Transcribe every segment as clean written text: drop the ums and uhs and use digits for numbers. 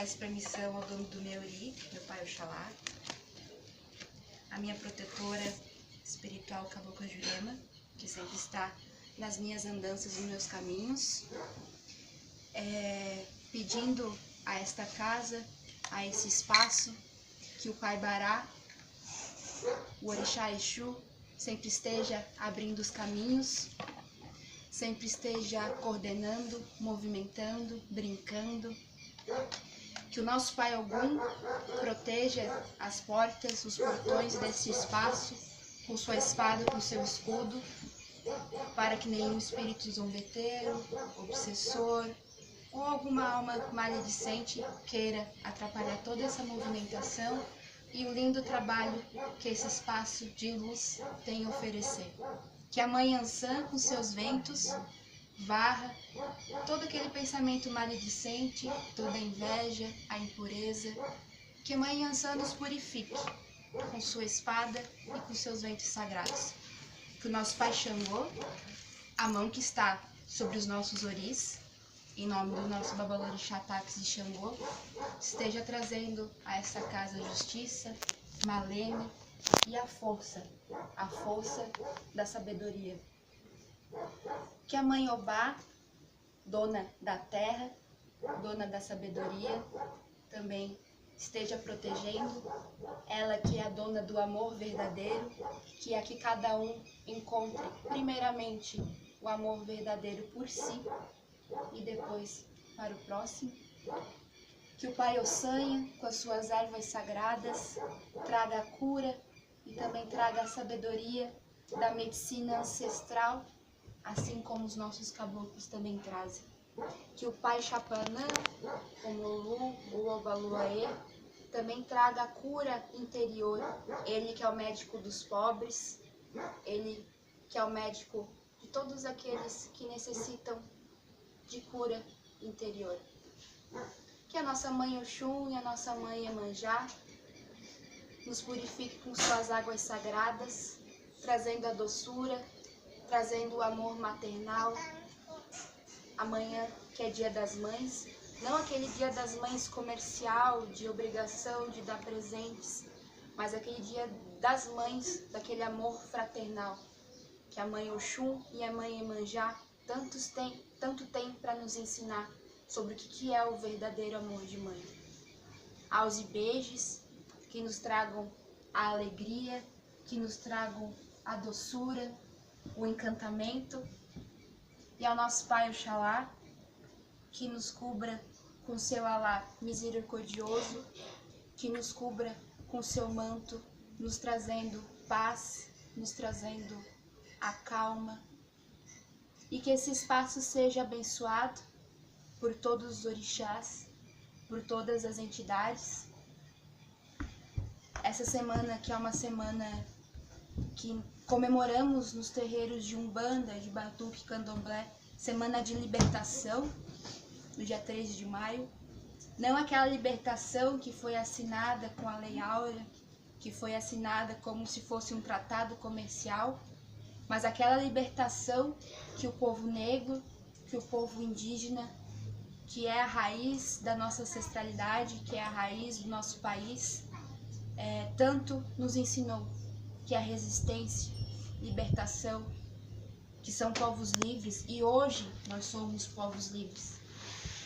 peço permissão ao dono do meu Uri, meu pai Oxalá, a minha protetora espiritual Cabocla Jurema, que sempre está nas minhas andanças, nos meus caminhos, pedindo a esta casa, a esse espaço, que o Pai Bará, o Orixá Exu, sempre esteja abrindo os caminhos, sempre esteja coordenando, movimentando, brincando. Que o nosso Pai Ogum proteja as portas, os portões desse espaço, com sua espada, com seu escudo, para que nenhum espírito zombeteiro, obsessor ou alguma alma maledicente queira atrapalhar toda essa movimentação e o lindo trabalho que esse espaço de luz tem a oferecer. Que a Mãe Ansã, com seus ventos, varra todo aquele pensamento maledicente, toda a inveja, a impureza. Que a Mãe Ansã nos purifique com sua espada e com seus ventos sagrados. Que o nosso Pai Xangô, a mão que está sobre os nossos oris, em nome do nosso Babalorixá Táxi de Xangô, esteja trazendo a essa casa justiça, maleme e a força da sabedoria. Que a Mãe Obá, dona da terra, dona da sabedoria, também esteja protegendo, ela que é a dona do amor verdadeiro, que é que cada um encontre primeiramente o amor verdadeiro por si e depois para o próximo. Que o Pai Ossanha, com as suas ervas sagradas, traga a cura e também traga a sabedoria da medicina ancestral, assim como os nossos caboclos também trazem. Que o Pai Chapanã, o Molu, o Obaluaê, também traga a cura interior. Ele que é o médico dos pobres, ele que é o médico de todos aqueles que necessitam de cura interior. Que a nossa Mãe Oxum e a nossa Mãe Iemanjá nos purifique com suas águas sagradas, trazendo a doçura, trazendo o amor maternal. Amanhã, que é Dia das Mães, não aquele Dia das Mães comercial, de obrigação de dar presentes, mas aquele Dia das Mães, daquele amor fraternal, que a Mãe Oxum e a Mãe Iemanjá tanto tem para nos ensinar sobre o que é o verdadeiro amor de mãe. Aos e beijos que nos tragam a alegria, que nos tragam a doçura, o encantamento, e ao nosso Pai Oxalá, que nos cubra com seu alá misericordioso, que nos cubra com seu manto, nos trazendo paz, nos trazendo a calma, e que esse espaço seja abençoado por todos os orixás, por todas as entidades. Essa semana, que é uma semana que comemoramos nos terreiros de Umbanda, de Batuque e Candomblé, semana de libertação, no dia 13 de maio. Não aquela libertação que foi assinada com a Lei Áurea, que foi assinada como se fosse um tratado comercial, mas aquela libertação que o povo negro, que o povo indígena, que é a raiz da nossa ancestralidade, que é a raiz do nosso país, tanto nos ensinou, que é a resistência, libertação, que são povos livres, e hoje nós somos povos livres.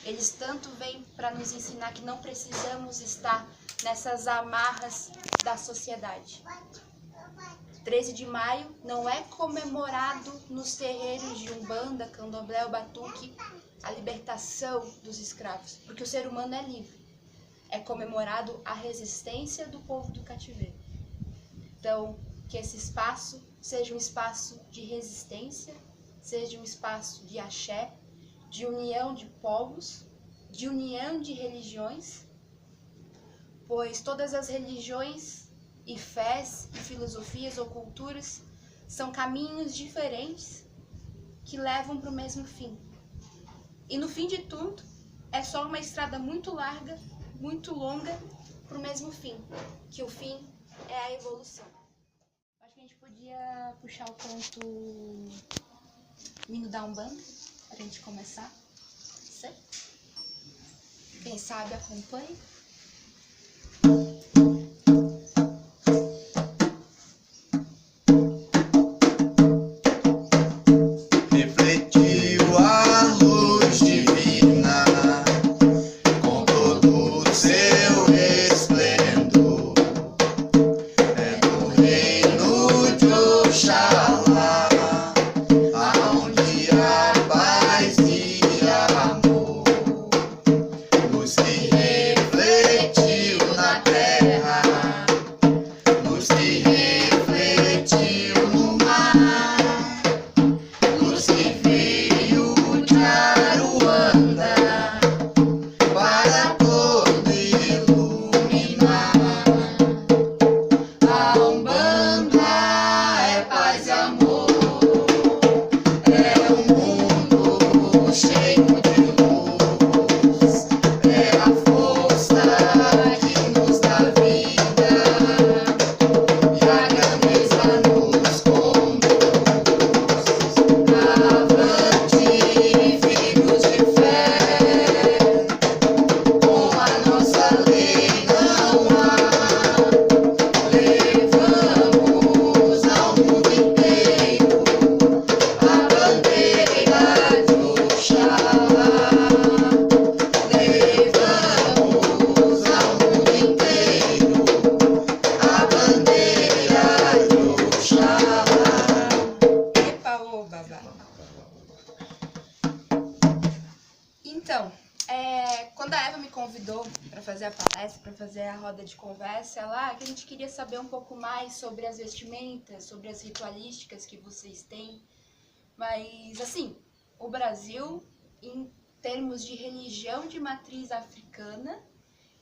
Eles tanto vêm para nos ensinar que não precisamos estar nessas amarras da sociedade. 13 de maio não é comemorado nos terreiros de Umbanda, Candomblé ou Batuque a libertação dos escravos, porque o ser humano é livre. É comemorado a resistência do povo do cativeiro. Então, que esse espaço seja um espaço de resistência, seja um espaço de axé, de união de povos, de união de religiões, pois todas as religiões e fés e filosofias ou culturas são caminhos diferentes que levam para o mesmo fim. E no fim de tudo, é só uma estrada muito larga, muito longa, para o mesmo fim, que o fim é a evolução. Acho que a gente podia puxar o ponto hino da Umbanda, para a gente começar, certo? Quem sabe acompanhe. Refletiu a luz divina com todo o seu esplendor. É no reino de Oxalá, aonde há paz e amor. Luz que refletiu na terra, luz que refletiu no mar, luz que veio de Aruanda para todo iluminar. A Umbanda é paz e amor, é um mundo cheio de luz, é a força que nos dá vida e a grandeza nos conduz. Avante, filhos de fé, com a nossa lei não há. Levamos ao mundo inteiro a bandeira de Oxalá. Levamos ao mundo inteiro a bandeira de Oxalá. Epa, ô, babá. Então, quando a Eva me convidou para fazer a palestra, para fazer a roda de conversa lá, que a gente queria saber um pouco mais sobre as vestimentas, sobre as ritualísticas que vocês têm. Mas, assim, o Brasil, em termos de religião de matriz africana,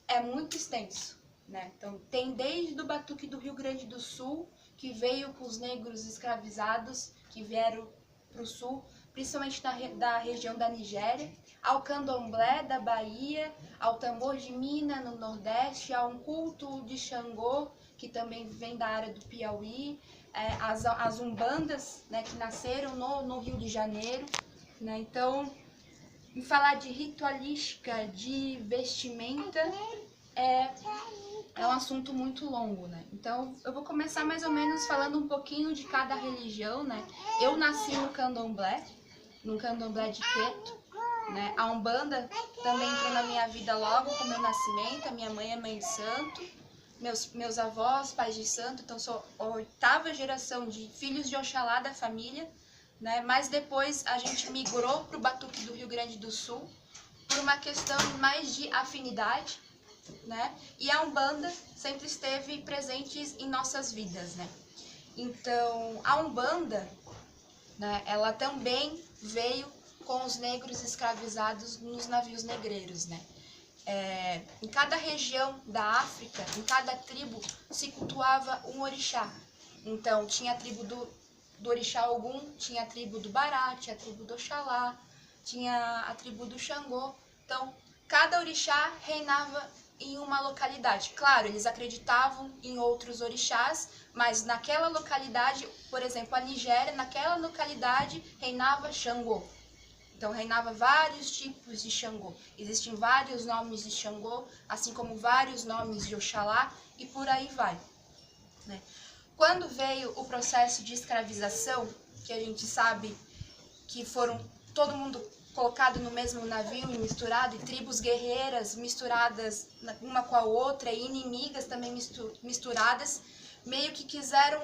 é muito extenso, né? Então, tem desde o Batuque do Rio Grande do Sul, que veio com os negros escravizados, que vieram para o sul, principalmente da região da Nigéria, ao candomblé da Bahia, ao tambor de Minas no Nordeste, a um culto de Xangô, que também vem da área do Piauí, as umbandas, né, que nasceram no Rio de Janeiro, né? Então, em falar de ritualística, de vestimenta, é um assunto muito longo, né? Então, eu vou começar mais ou menos falando um pouquinho de cada religião, né? Eu nasci no candomblé de Queto, né? A Umbanda também entrou na minha vida logo com o meu nascimento. A minha mãe é mãe de santo, meus avós, pais de santo, então sou a 8ª geração de filhos de Oxalá da família, né? Mas depois a gente migrou para o Batuque do Rio Grande do Sul por uma questão mais de afinidade, né? E a Umbanda sempre esteve presente em nossas vidas, né? Então, a Umbanda, né, ela também veio com os negros escravizados nos navios negreiros, né? Em cada região da África, em cada tribo, se cultuava um orixá. Então, tinha a tribo do orixá Ogum, tinha a tribo do Bará, tinha a tribo do Oxalá, tinha a tribo do Xangô. Então, cada orixá reinava em uma localidade. Claro, eles acreditavam em outros orixás, mas naquela localidade, por exemplo, a Nigéria, naquela localidade reinava Xangô. Então, reinava vários tipos de Xangô. Existem vários nomes de Xangô, assim como vários nomes de Oxalá, e por aí vai, né? Quando veio o processo de escravização, que a gente sabe que foram todo mundo colocado no mesmo navio e misturado, e tribos guerreiras misturadas uma com a outra, e inimigas também misturadas, meio que quiseram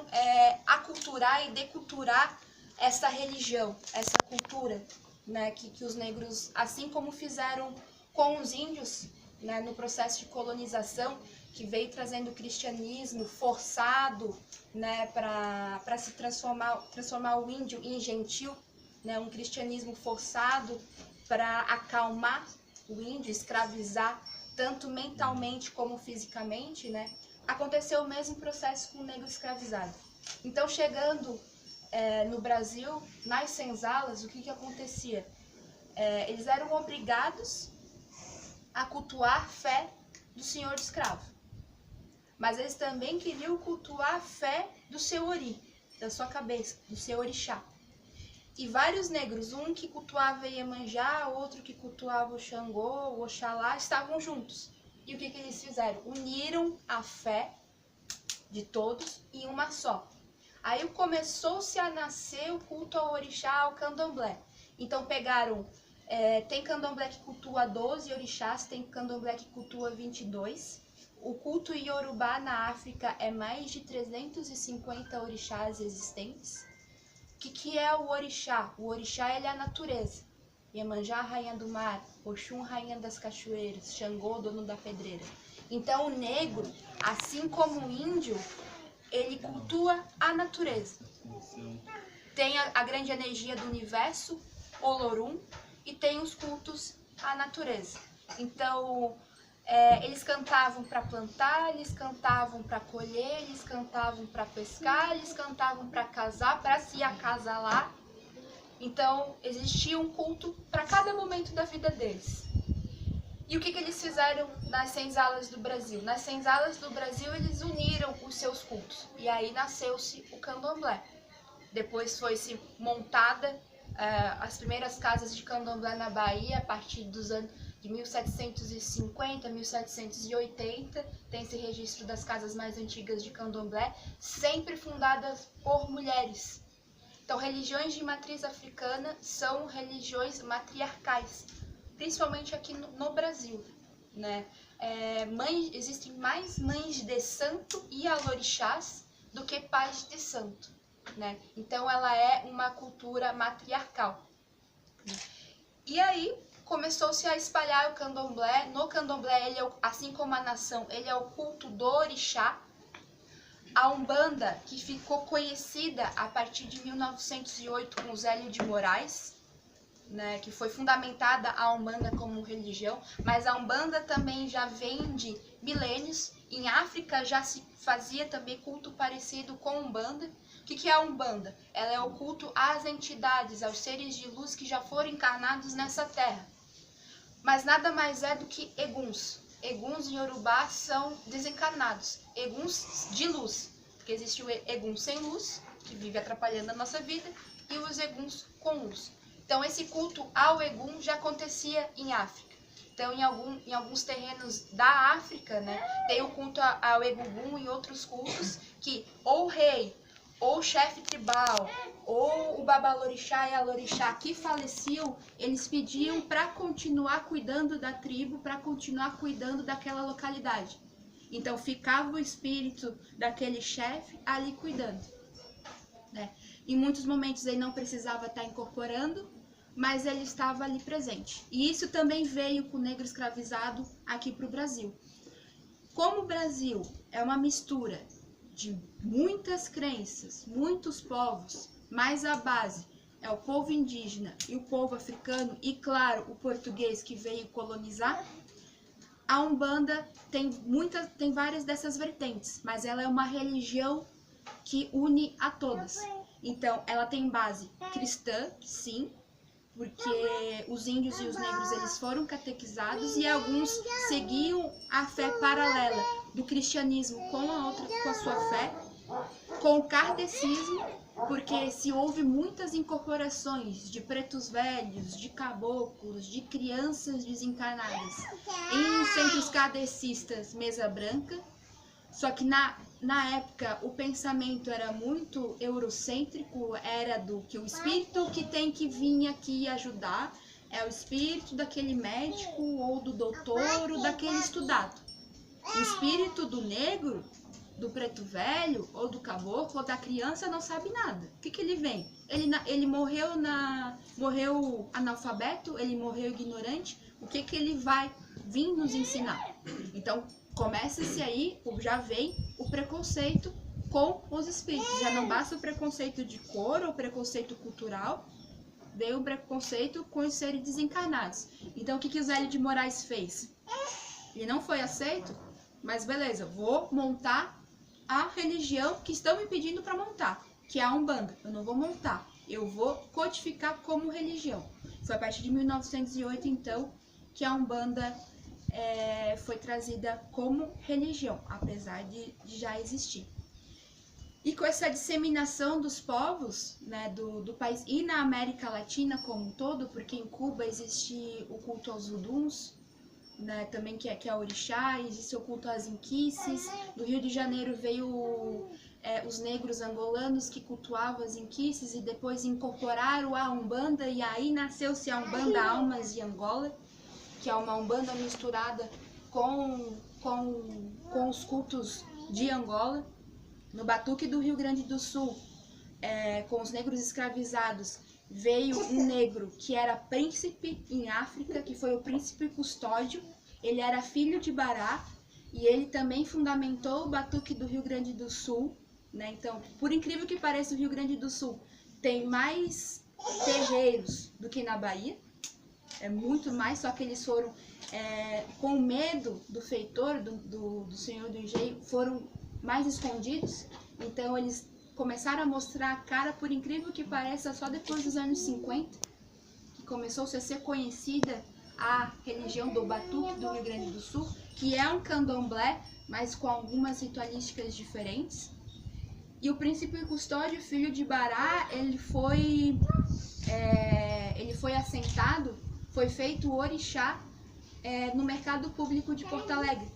aculturar e deculturar essa religião, essa cultura, né, que os negros, assim como fizeram com os índios, né, no processo de colonização, que veio trazendo o cristianismo forçado, né, para se transformar o índio em gentil, né, um cristianismo forçado para acalmar o índio, escravizar tanto mentalmente como fisicamente, né? Aconteceu o mesmo processo com o negro escravizado. Então, chegando no Brasil, nas senzalas, o que acontecia? Eles eram obrigados a cultuar a fé do senhor de escravo, mas eles também queriam cultuar a fé do seu ori, da sua cabeça, do seu orixá. e vários negros, um que cultuava Iemanjá, outro que cultuava o Xangô, o Oxalá, estavam juntos. E o que eles fizeram? Uniram a fé de todos em uma só. Aí começou-se a nascer o culto ao orixá, ao candomblé. Então pegaram, tem candomblé que cultua 12 orixás, tem candomblé que cultua 22. O culto iorubá na África é mais de 350 orixás existentes. O que é o orixá? O orixá ele é a natureza. Iemanjá, rainha do mar, Oxum, rainha das cachoeiras, Xangô, dono da pedreira. Então o negro, assim como o índio, ele cultua a natureza. Tem a grande energia do universo, Olorum, e tem os cultos à natureza. Então, eles cantavam para plantar, eles cantavam para colher, eles cantavam para pescar, eles cantavam para casar, para se acasalar. Então, existia um culto para cada momento da vida deles. E o que eles fizeram nas senzalas do Brasil? Nas senzalas do Brasil, eles uniram os seus cultos. E aí nasceu-se o candomblé. Depois foi-se montada as primeiras casas de candomblé na Bahia, a partir dos anos de 1750, 1780. Tem-se registro das casas mais antigas de candomblé, sempre fundadas por mulheres. Então, religiões de matriz africana são religiões matriarcais, principalmente aqui no Brasil, né? Existem mais mães de santo e alorixás do que pais de santo, né? Então ela é uma cultura matriarcal. E aí começou-se a espalhar o candomblé. No candomblé, ele assim como a nação, ele é o culto do orixá. A Umbanda, que ficou conhecida a partir de 1908 com Zélio de Moraes, né, que foi fundamentada a Umbanda como religião, mas a Umbanda também já vem de milênios. Em África já se fazia também culto parecido com Umbanda. O que é a Umbanda? Ela é o culto às entidades, aos seres de luz que já foram encarnados nessa terra. Mas nada mais é do que eguns. Eguns em Yorubá são desencarnados, eguns de luz, porque existe o egum sem luz, que vive atrapalhando a nossa vida, e os eguns com luz. Então esse culto ao egum já acontecia em África. Então em alguns terrenos da África, né, tem o culto ao egugum e outros cultos que ou o rei, ou o chefe tribal, ou o babalorixá e a lorixá que faleciam, eles pediam para continuar cuidando da tribo, para continuar cuidando daquela localidade. Então ficava o espírito daquele chefe ali cuidando, né? Em muitos momentos ele não precisava estar incorporando, mas ele estava ali presente. E isso também veio com o negro escravizado aqui para o Brasil. Como o Brasil é uma mistura de muitas crenças, muitos povos, mas a base é o povo indígena e o povo africano e, claro, o português que veio colonizar, a Umbanda tem várias dessas vertentes, mas ela é uma religião que une a todas. Então, ela tem base cristã, sim, porque os índios e os negros eles foram catequizados e alguns seguiam a fé paralela do cristianismo com a sua fé, com o kardecismo, porque se houve muitas incorporações de pretos velhos, de caboclos, de crianças desencarnadas em centros kardecistas mesa branca, só que na época o pensamento era muito eurocêntrico, era do que o espírito que tem que vir aqui ajudar é o espírito daquele médico ou do doutor ou daquele estudado. O espírito do negro, do preto velho ou do caboclo ou da criança não sabe nada. O que ele vem? Ele morreu analfabeto, ele morreu ignorante, o que ele vai vir nos ensinar? Então, começa-se aí, já vem o preconceito com os espíritos. Já não basta o preconceito de cor ou preconceito cultural, veio o preconceito com os seres desencarnados. Então, o que o Zélio de Moraes fez? Ele não foi aceito, mas beleza, vou montar a religião que estão me pedindo para montar, que é a Umbanda. Eu não vou montar, eu vou codificar como religião. Foi a partir de 1908, então, que a Umbanda foi trazida como religião, apesar de já existir. E com essa disseminação dos povos, né, do país e na América Latina como um todo, porque em Cuba existe o culto aos voduns, né, também que é orixá, existe o culto às inquices. Do Rio de Janeiro veio os negros angolanos que cultuavam as inquices e depois incorporaram a Umbanda, e aí nasceu-se a Umbanda Almas de Angola, que é uma Umbanda misturada com os cultos de Angola. No Batuque do Rio Grande do Sul, com os negros escravizados, veio um negro que era príncipe em África, que foi o príncipe Custódio. Ele era filho de Bará e ele também fundamentou o Batuque do Rio Grande do Sul, né? Então, por incrível que pareça, o Rio Grande do Sul tem mais terreiros do que na Bahia, é muito mais, só que eles foram, com medo do feitor, do senhor do engenho, foram mais escondidos. Então eles começaram a mostrar a cara, por incrível que pareça, só depois dos anos 50, que começou-se a ser conhecida a religião do Batuque do Rio Grande do Sul, que é um candomblé, mas com algumas ritualísticas diferentes. E o príncipe Custódio, filho de Bará, ele foi assentado, foi feito o orixá no mercado público de Porto Alegre.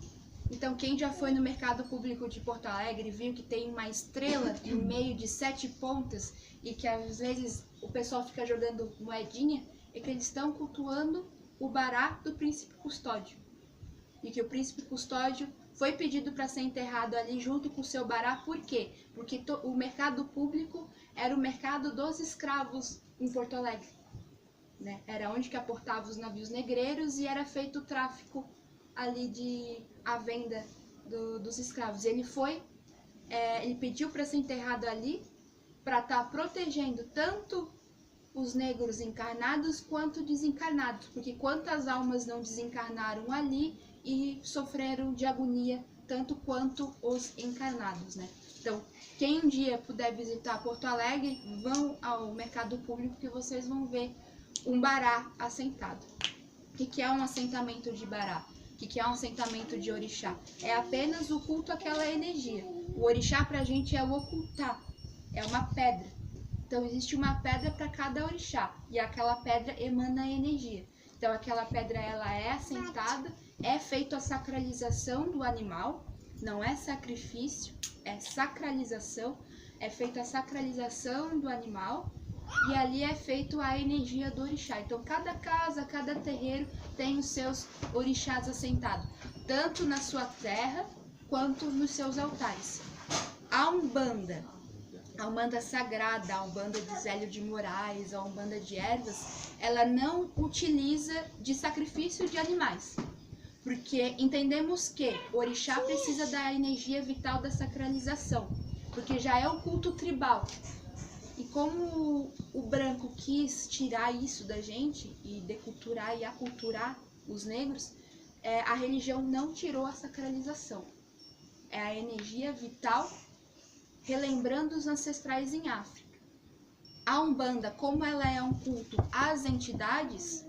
Então, quem já foi no mercado público de Porto Alegre viu que tem uma estrela no meio de 7 pontas e que às vezes o pessoal fica jogando moedinha, é que eles estão cultuando o Bará do príncipe Custódio. E que o príncipe Custódio foi pedido para ser enterrado ali junto com o seu Bará. Por quê? Porque o mercado público era o mercado dos escravos em Porto Alegre, né? Era onde que aportavam os navios negreiros e era feito o tráfico ali a venda dos escravos. Ele pediu para ser enterrado ali para estar protegendo tanto os negros encarnados quanto desencarnados, porque quantas almas não desencarnaram ali e sofreram de agonia tanto quanto os encarnados, né? Então, quem um dia puder visitar Porto Alegre, vão ao mercado público que vocês vão ver um Bará assentado. O que é um assentamento de Bará? O que é um assentamento de orixá? É apenas o culto àquela energia. O orixá pra gente é o ocultar, é uma pedra. Então existe uma pedra para cada orixá e aquela pedra emana energia. Então aquela pedra ela é assentada, é feita a sacralização do animal, não é sacrifício, é sacralização, é feita a sacralização do animal. E ali é feito a energia do orixá. Então cada casa, cada terreiro tem os seus orixás assentados, tanto na sua terra quanto nos seus altares. A Umbanda sagrada, a Umbanda de Zélio de Moraes, a Umbanda de Ervas, ela não utiliza de sacrifício de animais, porque entendemos que o orixá precisa da energia vital da sacralização, porque já é o culto tribal. E como o branco quis tirar isso da gente e deculturar e aculturar os negros, a religião não tirou a sacralização. É a energia vital relembrando os ancestrais em África. A Umbanda, como ela é um culto às entidades,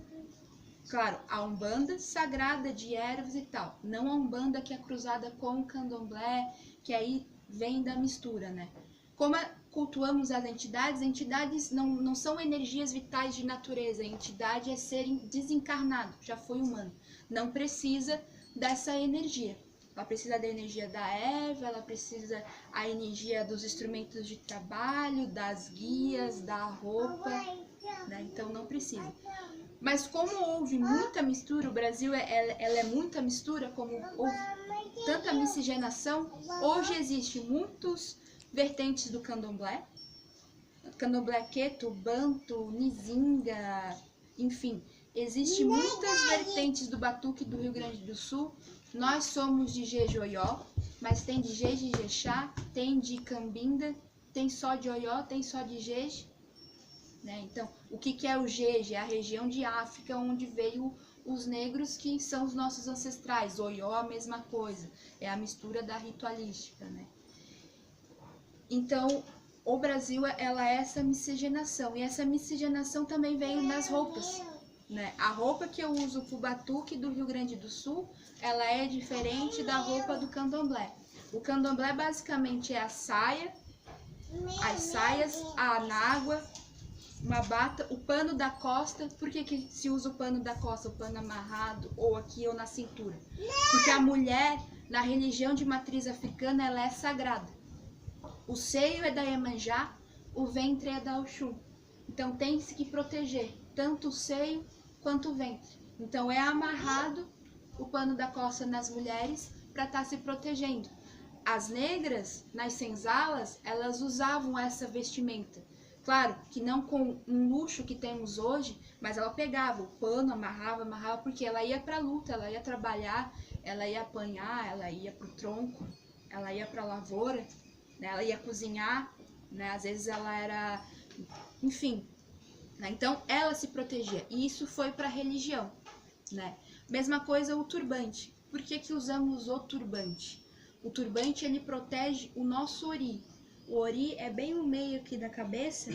claro, a Umbanda sagrada de ervas e tal, não a Umbanda que é cruzada com o candomblé, que aí vem da mistura, né? Como cultuamos as entidades não são energias vitais de natureza, a entidade é ser desencarnado, já foi humano, não precisa dessa energia. Ela precisa da energia da erva, ela precisa a energia dos instrumentos de trabalho, das guias, da roupa, né? Então não precisa. Mas como houve muita mistura, o Brasil ela é muita mistura, como houve tanta miscigenação, hoje existe muitos vertentes do candomblé, queto, banto, nizinga, enfim, existe muitas vertentes do Batuque do Rio Grande do Sul. Nós somos de Jeje Oió, mas tem de Jeje Jexá, tem de Cambinda, tem só de Oió, tem só de Jeje, né? Então, o que é o Jeje? É a região de África onde veio os negros que são os nossos ancestrais. Oió, a mesma coisa, é a mistura da ritualística, né? Então, o Brasil, ela é essa miscigenação, e essa miscigenação também veio nas roupas, né? A roupa que eu uso pro Batuque do Rio Grande do Sul, ela é diferente da roupa do candomblé. O candomblé basicamente é a saia, as saias, a anágua, uma bata, o pano da costa. Por que se usa o pano da costa, o pano amarrado, ou aqui ou na cintura? Porque a mulher, na religião de matriz africana, ela é sagrada. O seio é da Iemanjá, o ventre é da Oxum. Então tem-se que proteger tanto o seio quanto o ventre. Então é amarrado o pano da costa nas mulheres para estar se protegendo. As negras, nas senzalas, elas usavam essa vestimenta. Claro que não com um luxo que temos hoje, mas ela pegava o pano, amarrava, porque ela ia para a luta, ela ia trabalhar, ela ia apanhar, ela ia para o tronco, ela ia para a lavoura, né? Ela ia cozinhar, né? Às vezes ela era, enfim, né? Então ela se protegia, e isso foi para a religião, né? Mesma coisa o turbante. Por que usamos o turbante? O turbante, ele protege o nosso ori. O ori é bem no meio aqui da cabeça,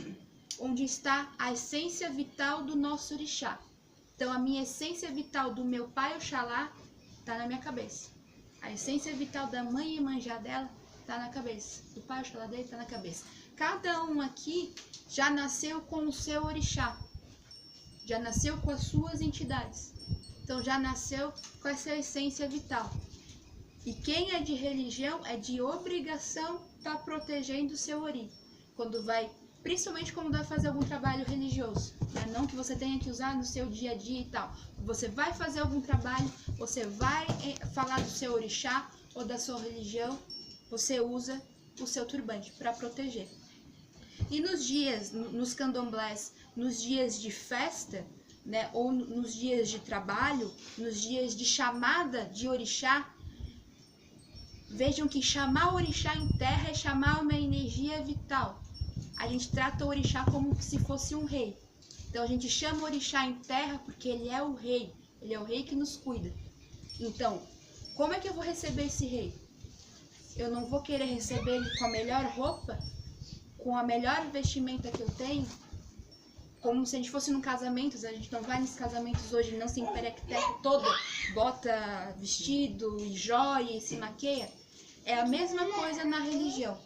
onde está a essência vital do nosso orixá. Então a minha essência vital do meu pai Oxalá está na minha cabeça. A essência vital da mãe Iemanjá dela está na cabeça. Do pai Oxalá dele está na cabeça. Cada um aqui já nasceu com o seu orixá. Já nasceu com as suas entidades. Então já nasceu com essa essência vital. E quem é de religião é de obrigação estar protegendo o seu ori. Quando vai, principalmente quando vai fazer algum trabalho religioso, né? Não que você tenha que usar no seu dia a dia e tal. Você vai fazer algum trabalho, você vai falar do seu orixá ou da sua religião, você usa o seu turbante para proteger. E nos dias, nos candomblés, nos dias de festa, né, ou nos dias de trabalho, nos dias de chamada de orixá, vejam que chamar o orixá em terra é chamar uma energia vital. A gente trata o orixá como se fosse um rei. Então a gente chama o orixá em terra porque ele é o rei que nos cuida. Então, como é que eu vou receber esse rei? Eu não vou querer receber ele com a melhor roupa, com a melhor vestimenta que eu tenho, como se a gente fosse num casamento. A gente não vai nos casamentos hoje, não se emperequeteca toda, bota vestido e joia e se maqueia. É a mesma coisa na religião.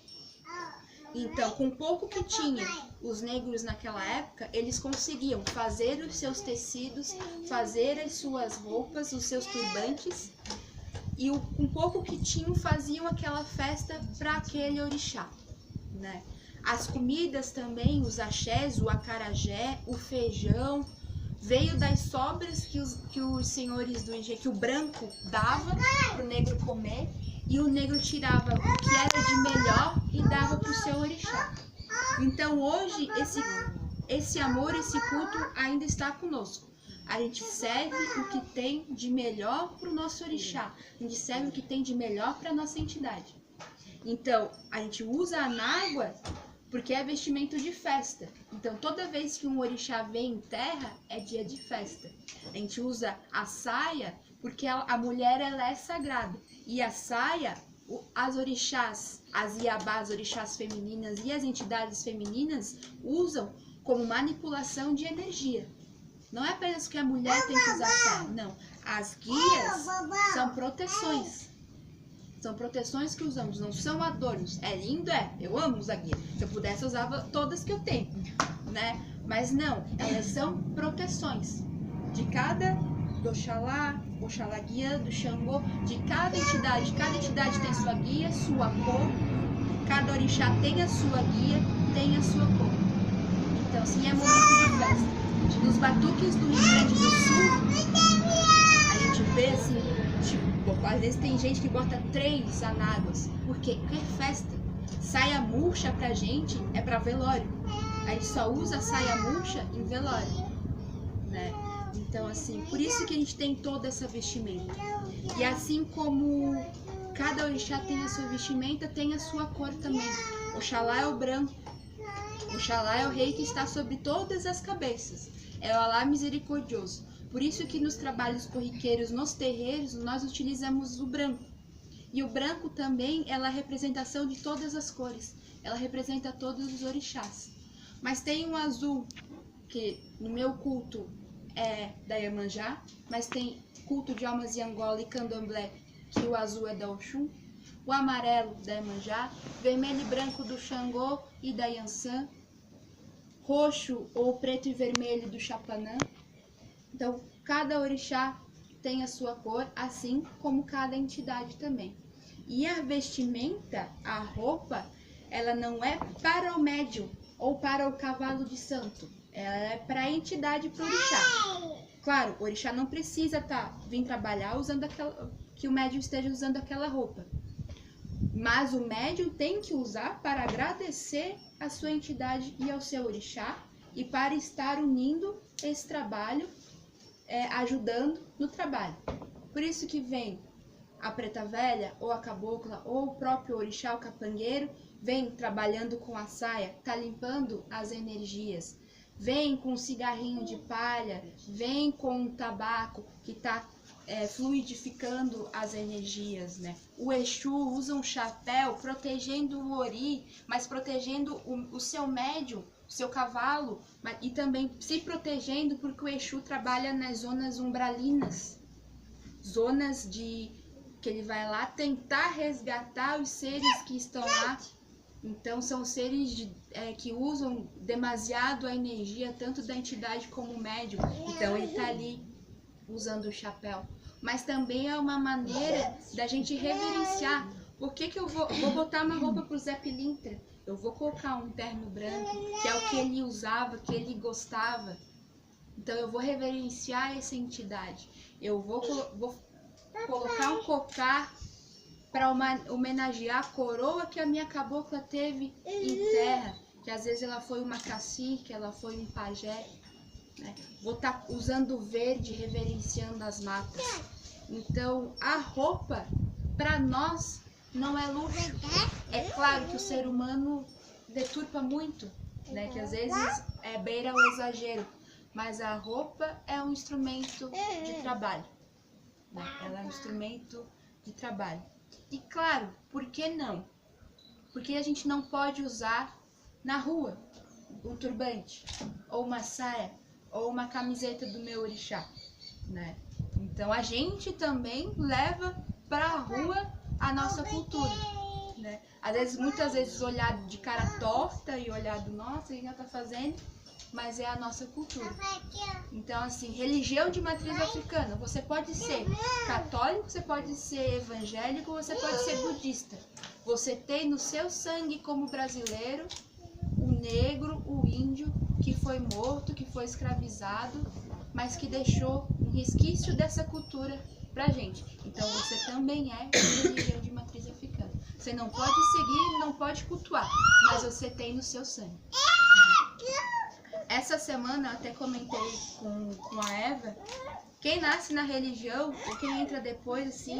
Então, com o pouco que tinha os negros naquela época, eles conseguiam fazer os seus tecidos, fazer as suas roupas, os seus turbantes, e com pouco que tinham faziam aquela festa para aquele orixá, né? As comidas também, os axés, o acarajé, o feijão, veio das sobras que os senhores do engenho, que o branco dava para o negro comer, e o negro tirava o que era de melhor e dava para o seu orixá. Então hoje esse amor, esse culto ainda está conosco. A gente serve o que tem de melhor para o nosso orixá, a gente serve o que tem de melhor para a nossa entidade. Então a gente usa a anágua porque é vestimento de festa. Então toda vez que um orixá vem em terra é dia de festa. A gente usa a saia porque a mulher, ela é sagrada. E a saia, as orixás, as iabás, orixás femininas e as entidades femininas usam como manipulação de energia. Não é apenas que a mulher tem que usar saia, não. As guias são proteções. São proteções que usamos, não são adornos. É lindo, eu amo usar guia. Se eu pudesse, eu usava todas que eu tenho, né? Mas não, elas são proteções de cada do Oxalá, Oxalá guia, do Xangô, de cada entidade. Cada entidade tem sua guia, sua cor. Cada orixá tem a sua guia, tem a sua cor. Então, assim, é momento de festa. Nos batuques do Rio Grande do Sul, a gente vê assim, tipo, às vezes tem gente que bota 3 anáguas. Por quê? Porque é festa. Saia murcha pra gente é pra velório. A gente só usa saia murcha em velório, né? Então, assim, por isso que a gente tem toda essa vestimenta. E assim como cada orixá tem a sua vestimenta, tem a sua cor também. Oxalá é o branco. Oxalá é o rei que está sobre todas as cabeças. É o Alá misericordioso. Por isso que nos trabalhos corriqueiros, nos terreiros, nós utilizamos o branco. E o branco também é a representação de todas as cores. Ela representa todos os orixás. Mas tem um azul, que no meu culto é da Iemanjá, mas tem culto de almas de Angola e candomblé, que o azul é da Oxum. o amarelo da Iemanjá, vermelho e branco do Xangô e da Yansan, roxo ou preto e vermelho do Chapanã. Então, cada orixá tem a sua cor, assim como cada entidade também. E a vestimenta, a roupa, ela não é para o médium ou para o cavalo de santo. Ela é para a entidade, para o orixá. Claro, o orixá não precisa vir trabalhar usando que o médium esteja usando aquela roupa. Mas o médium tem que usar para agradecer a sua entidade e ao seu orixá e para estar unindo esse trabalho, ajudando no trabalho. Por isso que vem a preta velha, ou a cabocla, ou o próprio orixá, o capangueiro, vem trabalhando com a saia, tá limpando as energias. Vem com um cigarrinho de palha, vem com um tabaco que tá fluidificando as energias, né? O Exu usa um chapéu protegendo o ori, mas protegendo o seu médium, o seu cavalo, e também se protegendo porque o Exu trabalha nas zonas umbralinas, zonas que ele vai lá tentar resgatar os seres que estão lá. Então são seres que usam demasiado a energia tanto da entidade como o médium. Então ele está ali usando o chapéu. Mas também é uma maneira da gente reverenciar. Por que eu vou botar uma roupa para o Zé Pilintra? Eu vou colocar um terno branco, que é o que ele usava, que ele gostava. Então eu vou reverenciar essa entidade. Eu vou colocar um cocar para homenagear a coroa que a minha cabocla teve em terra, que às vezes ela foi uma cacique, ela foi um pajé, né? Vou estar usando verde, reverenciando as matas. Então, a roupa, para nós, não é luxo. É claro que o ser humano deturpa muito, né? Que às vezes beira o exagero, mas a roupa é um instrumento de trabalho, né? Ela é um instrumento de trabalho. E claro, por que não? Porque a gente não pode usar na rua um turbante, ou uma saia, ou uma camiseta do meu orixá, né? Então a gente também leva para a rua a nossa cultura, né? Muitas vezes olhado de cara torta e olhado, nossa, o que ela tá fazendo? Mas é a nossa cultura. Então, assim, religião de matriz africana, você pode ser católico, você pode ser evangélico, você pode ser budista. Você tem no seu sangue como brasileiro o negro, o índio, que foi morto, que foi escravizado, mas que deixou um resquício dessa cultura pra gente. Então, você também é religião de matriz africana. Você não pode seguir, não pode cultuar, mas você tem no seu sangue. Essa semana eu até comentei com a Eva, quem nasce na religião ou quem entra depois, assim,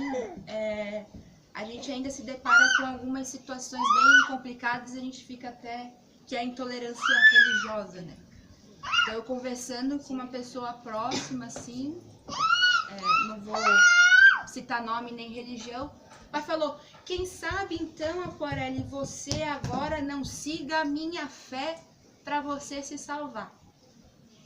a gente ainda se depara com algumas situações bem complicadas e a gente fica até que é a intolerância religiosa, né? Então eu conversando com uma pessoa próxima, assim, não vou citar nome nem religião, mas falou, quem sabe então, Aporelli, você agora não siga a minha fé para você se salvar.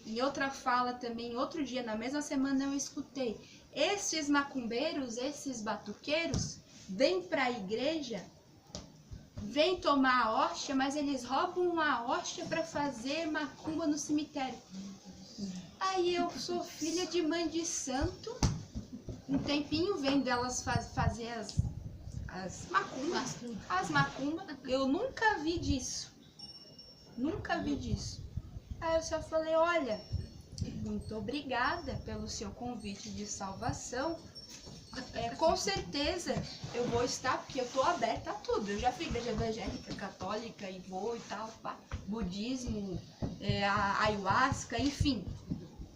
Em outra fala também, outro dia, na mesma semana, eu escutei, esses macumbeiros, esses batuqueiros, vêm para a igreja, vêm tomar a hóstia, mas eles roubam a hóstia para fazer macumba no cemitério. Aí eu sou filha de mãe de santo, um tempinho vendo elas fazer as macumbas, eu nunca vi disso. Nunca vi disso. Aí eu só falei, olha, muito obrigada pelo seu convite de salvação. Com certeza eu vou estar, porque eu tô aberta a tudo. Eu já fui igreja evangélica, católica e vou e tal, pá, budismo, a ayahuasca, enfim,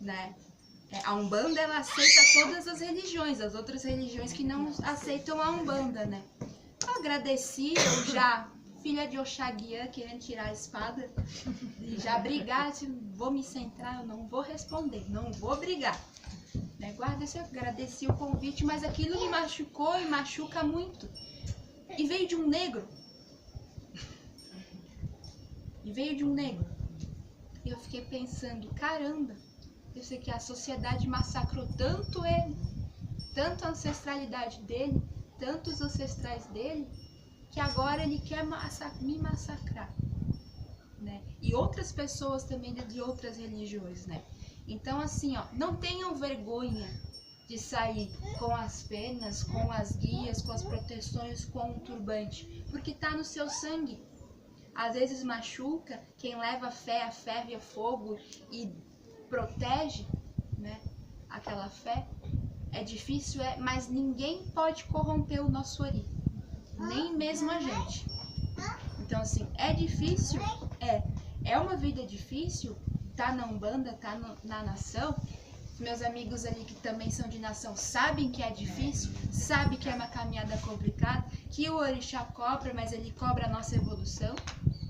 né? A Umbanda, ela aceita todas as religiões, as outras religiões que não aceitam a Umbanda, né? Eu agradeci, eu já... filha de Oxaguiã, querendo tirar a espada e já brigar, vou me centrar, eu não vou responder, não vou brigar. Guarda-se, eu agradeci o convite, mas aquilo me machucou e machuca muito. E veio de um negro. E eu fiquei pensando, caramba, eu sei que a sociedade massacrou tanto ele, tanto a ancestralidade dele, tantos ancestrais dele, que agora ele quer me massacrar, né? E outras pessoas também de outras religiões, né? Então, assim, ó, não tenham vergonha de sair com as penas, com as guias, com as proteções, com um turbante, porque tá no seu sangue. Às vezes machuca, quem leva a fé, a ferro e a fogo e protege, né, aquela fé. É difícil, mas ninguém pode corromper o nosso ori, nem mesmo a gente. Então, assim, é difícil, é uma vida difícil, tá na Umbanda, tá na nação. Meus amigos ali que também são de nação sabem que é difícil, sabem que é uma caminhada complicada, que o orixá cobra, mas ele cobra a nossa evolução.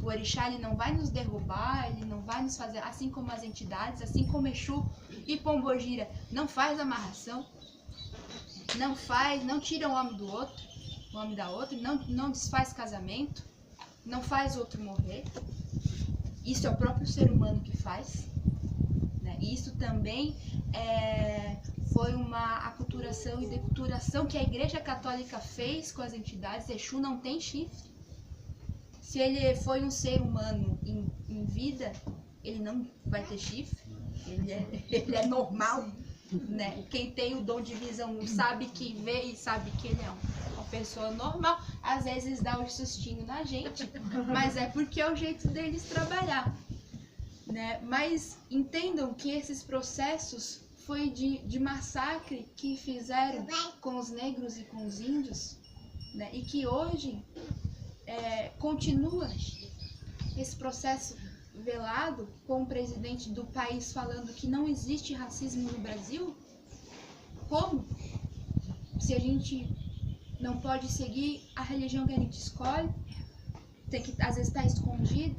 O orixá, ele não vai nos derrubar, ele não vai nos fazer, assim como as entidades, assim como Exu e Pombogira, não faz amarração, não tira o homem do outro, o homem da outra, não desfaz casamento, não faz o outro morrer. Isso é o próprio ser humano que faz, né? E isso também foi uma aculturação e deculturação que a Igreja Católica fez com as entidades. Exu não tem chifre. Se ele foi um ser humano em vida, ele não vai ter chifre. Ele é normal, né? Quem tem o dom de visão sabe que vê e sabe que ele é uma pessoa normal. Às vezes dá um sustinho na gente, mas é porque é o jeito deles trabalhar, né? Mas entendam que esses processos foi de massacre que fizeram com os negros e com os índios, né? E que hoje continua esse processo velado, com o presidente do país falando que não existe racismo no Brasil. Como? Se a gente não pode seguir a religião que a gente escolhe, tem que às vezes estar escondido,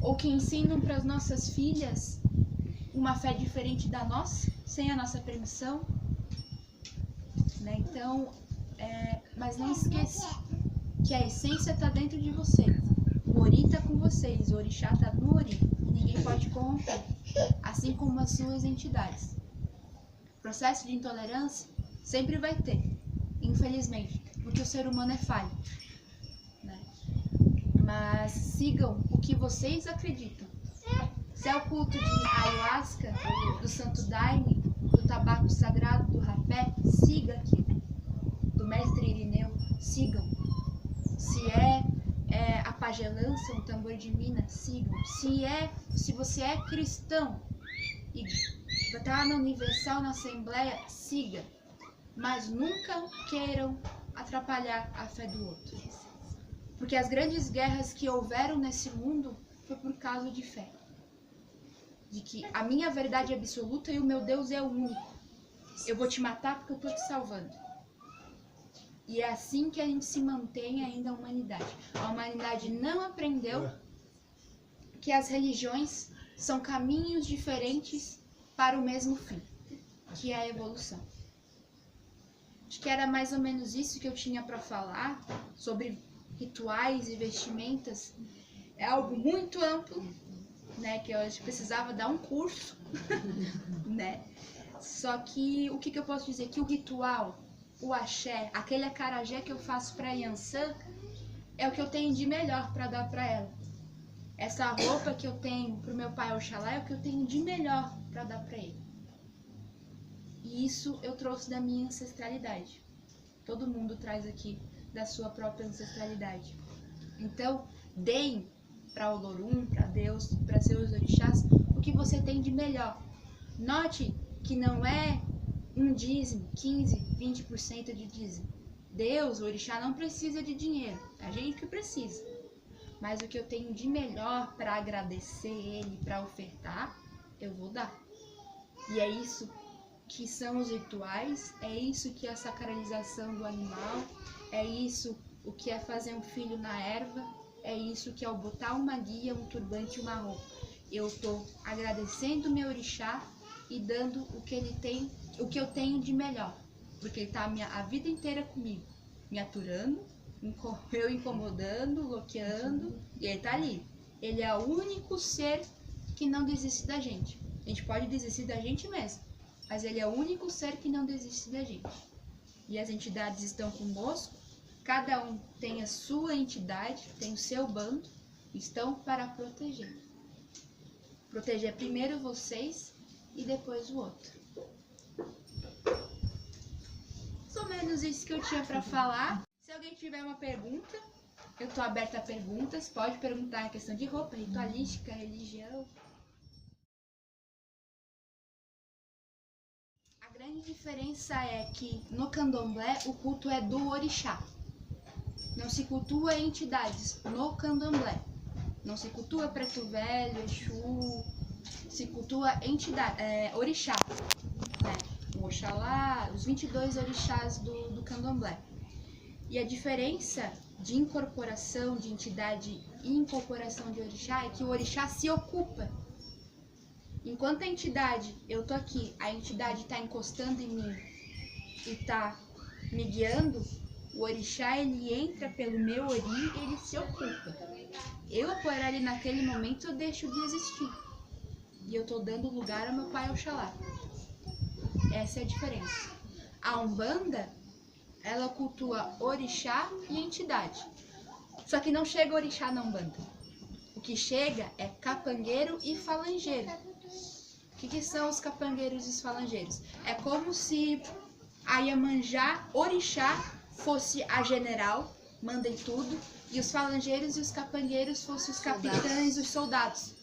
ou que ensinam para as nossas filhas uma fé diferente da nossa, sem a nossa permissão, né? Então, mas não esqueça que a essência está dentro de vocês. O ori está com vocês, o orixá está no ori. Ninguém pode corromper, assim como as suas entidades. Processo de intolerância sempre vai ter, infelizmente, porque o ser humano é falho, né? Mas sigam o que vocês acreditam. Se é o culto de ayahuasca, do santo daime, do tabaco sagrado, do rapé, siga aquilo. Do mestre Irineu, sigam. Se é a pagelança, um tambor de mina, sigam. Se você é cristão e está na Universal, na Assembleia, siga. Mas nunca queiram atrapalhar a fé do outro. Porque as grandes guerras que houveram nesse mundo foi por causa de fé. De que a minha verdade é absoluta e o meu Deus é o único. Eu vou te matar porque eu estou te salvando. E é assim que a gente se mantém ainda a humanidade. A humanidade não aprendeu que as religiões são caminhos diferentes para o mesmo fim, que é a evolução. Acho que era mais ou menos isso que eu tinha para falar sobre rituais e vestimentas. É algo muito amplo, né, que eu acho que precisava dar um curso, né? Só que o que eu posso dizer? Que o ritual, o axé, aquele acarajé que eu faço para Yansan, é o que eu tenho de melhor para dar para ela. Essa roupa que eu tenho pro meu pai Oxalá é o que eu tenho de melhor para dar para ele. E isso eu trouxe da minha ancestralidade. Todo mundo traz aqui da sua própria ancestralidade. Então, deem para Olorum, para Deus, para seus orixás, o que você tem de melhor. Note que não é um dízimo, 15, 20% de dízimo. Deus, o orixá, não precisa de dinheiro. É a gente que precisa. Mas o que eu tenho de melhor para agradecer ele, para ofertar, eu vou dar. E é isso que são os rituais, é isso que é a sacralização do animal, é isso o que é fazer um filho na erva, é isso que é o botar uma guia, um turbante e uma roupa. Eu estou agradecendo o meu orixá e dando o que ele tem, o que eu tenho de melhor, porque ele está a vida inteira comigo, me aturando, eu incomodando, bloqueando, e ele está ali. Ele é o único ser que não desiste da gente. A gente pode desistir da gente mesmo, mas ele é o único ser que não desiste da gente. e as entidades estão conosco, cada um tem a sua entidade, tem o seu bando, estão para proteger. Proteger primeiro vocês e depois o outro. Mais ou menos isso que eu tinha para falar. Se alguém tiver uma pergunta, eu tô aberta a perguntas. Pode perguntar a questão de roupa, ritualística, religião. A grande diferença é que no candomblé o culto é do orixá. Não se cultua entidades no candomblé. Não se cultua preto velho, exu. Se cultua entidade, orixá. Né? O Oxalá, os 22 orixás do candomblé. E a diferença de incorporação de entidade e incorporação de orixá é que o orixá se ocupa. Enquanto a entidade, eu tô aqui, a entidade tá encostando em mim e tá me guiando, o orixá ele entra pelo meu ori e ele se ocupa. Eu apoiar ali naquele momento eu deixo de existir. E eu tô dando lugar ao meu pai Oxalá. Essa é a diferença. A Umbanda, ela cultua orixá e entidade. Só que não chega orixá na Umbanda. O que chega é capangueiro e falangeiro. O que são os capangueiros e os falangeiros? É como se a Iemanjá orixá fosse a general, manda em tudo, e os falangeiros e os capangueiros fossem os capitães, os soldados.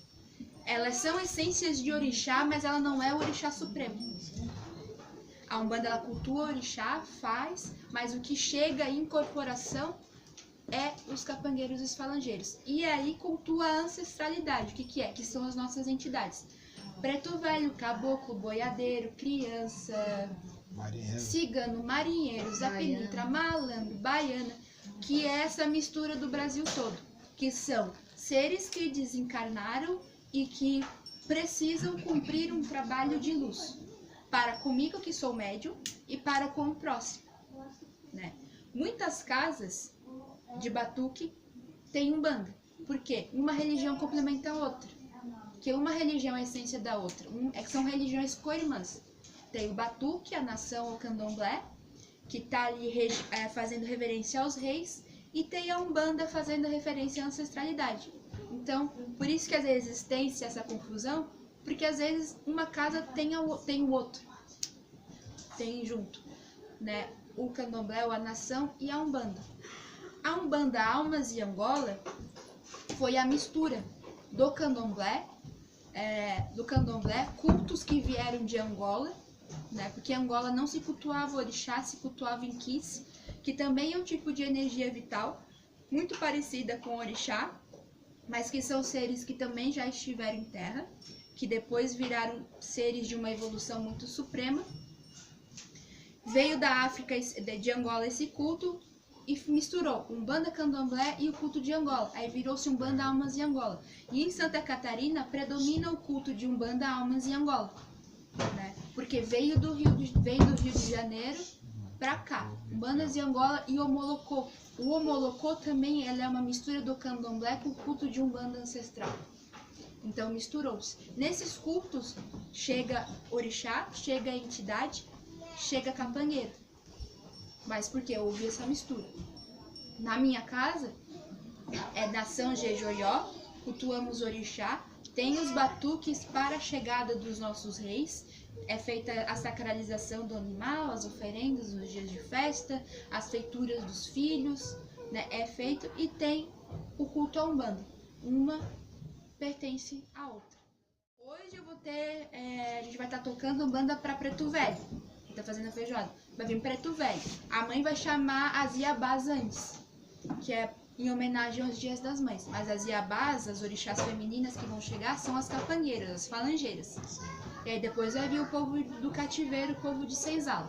Elas são essências de orixá, mas ela não é o orixá supremo. A Umbanda ela cultua orixá, faz, mas o que chega em incorporação é os capangueiros e os falangeiros. E aí cultua a ancestralidade. O que é? Que são as nossas entidades. Preto velho, caboclo, boiadeiro, criança, cigano, marinheiro, zapinitra, malandro, baiana, que é essa mistura do Brasil todo. Que são seres que desencarnaram e que precisam cumprir um trabalho de luz. Para comigo que sou médium e para com o próximo. Né? Muitas casas de batuque têm Umbanda. Por quê? Uma religião complementa a outra. Porque uma religião é a essência da outra. São religiões co-irmãs. Tem o batuque, a nação, o candomblé, que está ali fazendo reverência aos reis, e tem a Umbanda fazendo referência à ancestralidade. Então, por isso que às vezes existência essa confusão, porque às vezes uma casa tem o outro, tem junto, né? O candomblé, a nação e a Umbanda. A Umbanda Almas e Angola foi a mistura do candomblé, cultos que vieram de Angola, né? Porque em Angola não se cultuava orixá, se cultuava inquis, que também é um tipo de energia vital, muito parecida com orixá, mas que são seres que também já estiveram em terra, que depois viraram seres de uma evolução muito suprema. Veio da África, de Angola, esse culto e misturou Umbanda, Candomblé e o culto de Angola. Aí virou-se Umbanda, Almas e Angola. E em Santa Catarina predomina o culto de Umbanda, Almas e Angola, né? Porque veio do Rio de Janeiro para cá, Umbandas e Angola e Omolocô. O Omolocô também é uma mistura do Candomblé com o culto de Umbanda ancestral. Então misturou-se. Nesses cultos chega orixá, chega entidade, chega capangueiro. Mas por que houve essa mistura? Na minha casa é nação Jejoió, cultuamos orixá, tem os batuques para a chegada dos nossos reis, é feita a sacralização do animal, as oferendas nos dias de festa, as feituras dos filhos, né? É feito, e tem o culto à Umbanda. Uma pertence à outra. Hoje eu vou ter, a gente vai estar tocando Umbanda para Preto Velho, que tá fazendo a feijoada. Vai vir Preto Velho. A mãe vai chamar as Iabás antes, que é em homenagem aos Dias das Mães. Mas as Iabás, as orixás femininas que vão chegar, são as capangueiras, as falangeiras. E aí depois vai vir o povo do cativeiro, o povo de Senzala.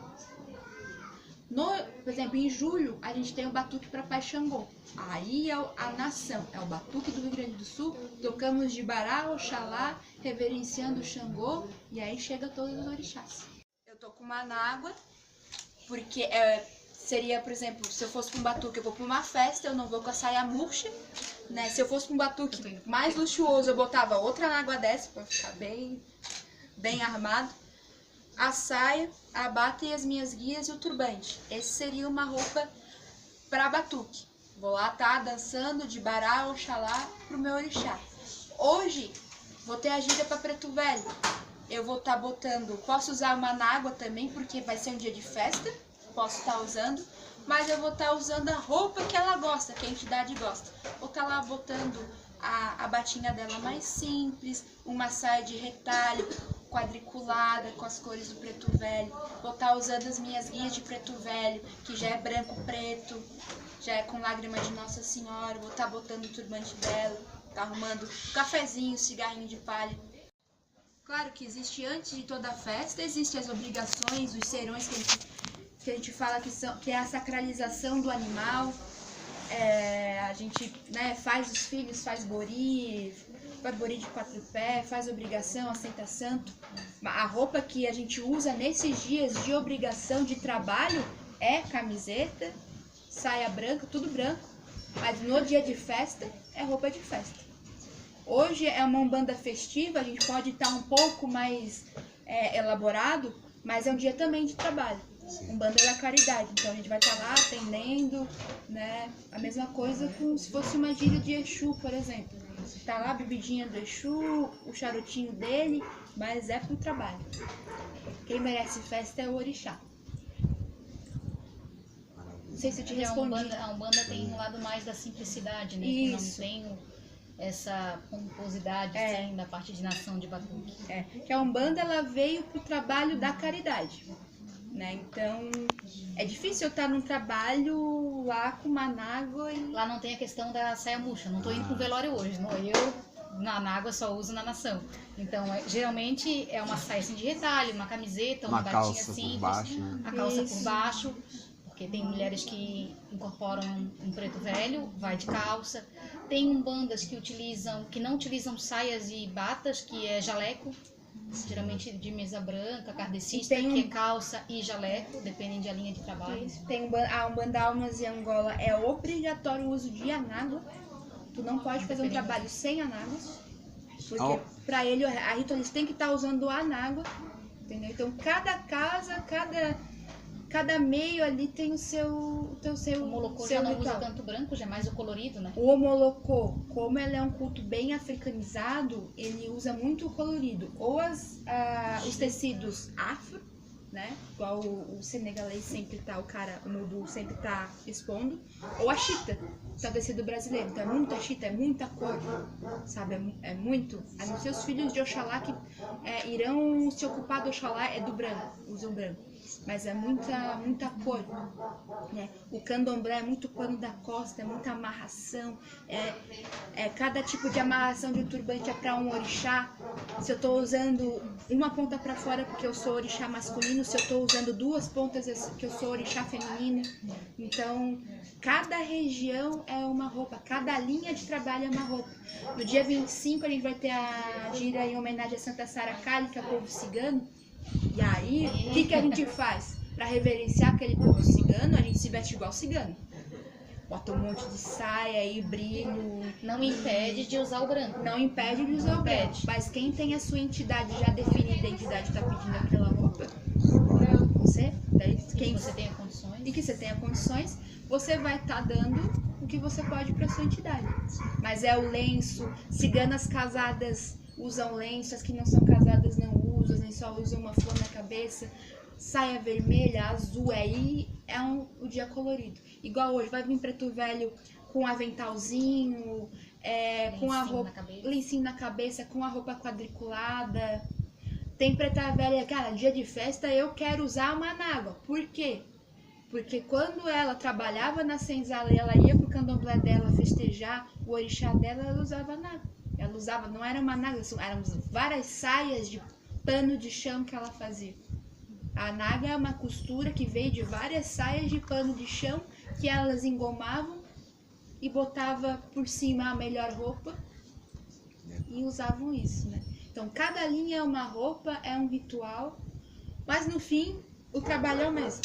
Por exemplo, em julho, a gente tem o batuque para Pai Xangô. Aí é a nação, é o batuque do Rio Grande do Sul. Tocamos de Bará, Oxalá, reverenciando o Xangô, e aí chega todos os orixás. Eu tô com uma água, porque seria, por exemplo, se eu fosse para um batuque, eu vou para uma festa, eu não vou com a saia murcha, né? Se eu fosse para um batuque mais luxuoso, eu botava outra água dessa, para ficar bem armado. a saia, a bata e as minhas guias e o turbante. Esse seria uma roupa para batuque. Vou lá estar dançando de Bará, Oxalá pro meu orixá. Hoje vou ter a gira para Preto Velho. Eu vou estar botando, posso usar uma anágua também, porque vai ser um dia de festa, posso estar usando, mas eu vou estar usando a roupa que ela gosta, que a entidade gosta. Vou estar lá botando a batinha dela mais simples, uma saia de retalho, quadriculada, com as cores do Preto Velho. Vou estar usando as minhas guias de Preto Velho, que já é branco-preto, já é com lágrima de Nossa Senhora. Vou estar botando o turbante dela, tá arrumando um cafezinho, cigarrinho de palha. Claro que existe, antes de toda a festa, existem as obrigações, os serões que a gente fala que é a sacralização do animal. A gente, né, faz os filhos, faz bori de 4 pés, faz obrigação, aceita santo. A roupa que a gente usa nesses dias de obrigação de trabalho é camiseta, saia branca, tudo branco. Mas no dia de festa é roupa de festa. Hoje é uma umbanda festiva, a gente pode estar um pouco mais elaborado, mas é um dia também de trabalho. Umbanda da caridade, então a gente vai estar lá atendendo, né? A mesma coisa como se fosse uma gíria de Exu, por exemplo. Tá lá a bebidinha do Exu, o charutinho dele, mas é pro trabalho. Quem merece festa é o orixá. Não sei se eu te respondi. A Umbanda tem um lado mais da simplicidade, né? Isso. Que não tem essa pomposidade assim, da parte de nação de batuque. Que a Umbanda ela veio pro trabalho da caridade, né? Então é difícil eu estar num trabalho lá com uma anágua e... Lá não tem a questão da saia murcha, não tô indo pro velório hoje, não. Eu na anágua só uso na nação. Então geralmente é uma saia assim de retalho, uma camiseta, uma batinha simples, por baixo, né? a calça por baixo. Porque tem mulheres que incorporam um preto velho, vai de calça. Tem umbandas que não utilizam saias e batas, que é jaleco, geralmente de mesa branca, kardecista, que é calça e jaleco, dependem da linha de trabalho. Tem a Umbanda Almas e Angola, é obrigatório o uso de anágua. Tu não pode fazer um trabalho sem anágua, porque para ele, a ritualista tem que estar usando a anágua, entendeu? Então cada casa, cada meio ali tem o seu O molocô já não usa tanto branco, já é mais o colorido, né? O molocô, como ele é um culto bem africanizado, ele usa muito o colorido. Ou os tecidos afro, né? Igual o senegalês sempre tá, o mudu sempre tá expondo. Ou a chita, que é o tecido brasileiro. Então é muita chita, é muita cor, sabe? É muito. A não ser os filhos de Oxalá que irão se ocupar do Oxalá, é do branco, usam branco. Mas é muita cor, né? O candomblé é muito pano da costa, é muita amarração, cada tipo de amarração de turbante é para um orixá. Se eu estou usando uma ponta para fora porque eu sou orixá masculino, se eu estou usando 2 pontas que eu sou orixá feminino. Então, cada região é uma roupa, cada linha de trabalho é uma roupa. No dia 25 a gente vai ter a gira em homenagem a Santa Sara Kali, que é o povo cigano. E aí, o que a gente faz? Para reverenciar aquele povo cigano, a gente se veste igual cigano. Bota um monte de saia e brilho. Não impede de usar o branco. Não impede de usar o branco. Mas quem tem a sua entidade já definida, a entidade está pedindo aquela roupa, você, quem você tenha condições. E que você tenha condições, você vai estar dando o que você pode para sua entidade. Mas é o lenço, ciganas casadas usam lenço, as que não são casadas não usam, nem só usam uma flor na cabeça, saia vermelha, azul, aí o dia colorido. Igual hoje, vai vir Preto Velho com aventalzinho, com a roupa, lencinho na cabeça, com a roupa quadriculada. Tem Preta Velha, cara, dia de festa eu quero usar uma anágua. Por quê? Porque quando ela trabalhava na senzala e ela ia pro candomblé dela festejar o orixá dela, ela usava anágua. Ela usava, não era uma anágua, eram várias saias de pano de chão que ela fazia. A anágua é uma costura que veio de várias saias de pano de chão que elas engomavam e botava por cima a melhor roupa e usavam isso, né? Então cada linha é uma roupa, é um ritual, mas no fim o trabalho é o mesmo.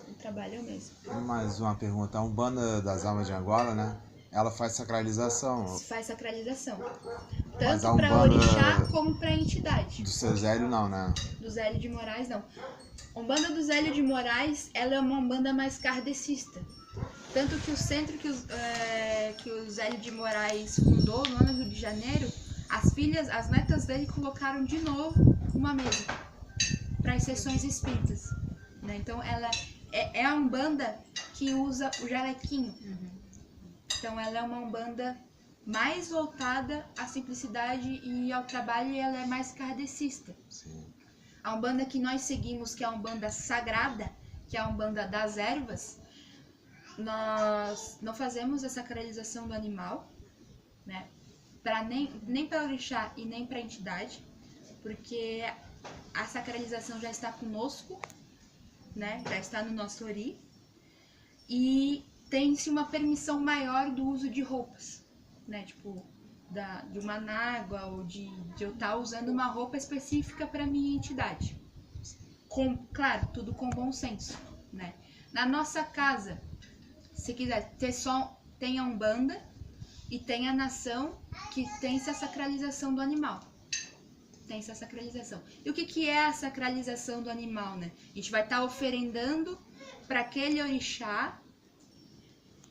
O trabalho é o mesmo. Mais uma pergunta. A Umbanda das Almas de Angola, né? Ela faz sacralização Faz sacralização. Mas Tanto a para Umbanda- orixá como para entidade. do seu Zélio, não, né? Do Zélio de Moraes, não. A Umbanda do Zélio de Moraes, ela é uma Umbanda mais kardecista. Tanto que o centro que o Zélio de Moraes fundou, lá no Rio de Janeiro, as netas dele colocaram de novo uma mesa para as sessões espíritas. Né? Então, ela é a Umbanda que usa o jalequinho. Então, ela é uma Umbanda mais voltada à simplicidade e ao trabalho, e ela é mais kardecista. Sim. A Umbanda que nós seguimos, que é a Umbanda sagrada, que é a Umbanda das ervas, nós não fazemos a sacralização do animal, né? Nem para orixá e nem para entidade, porque a sacralização já está conosco, né? Já está no nosso ori, e tem-se uma permissão maior do uso de roupas, né? Tipo, de uma nágua, ou de eu estar usando uma roupa específica para minha entidade. Claro, tudo com bom senso, né? Na nossa casa, se quiser ter tem a Umbanda e tem a nação que tem essa sacralização do animal. Tem essa sacralização. E o que é a sacralização do animal, né? A gente vai estar oferendando para aquele orixá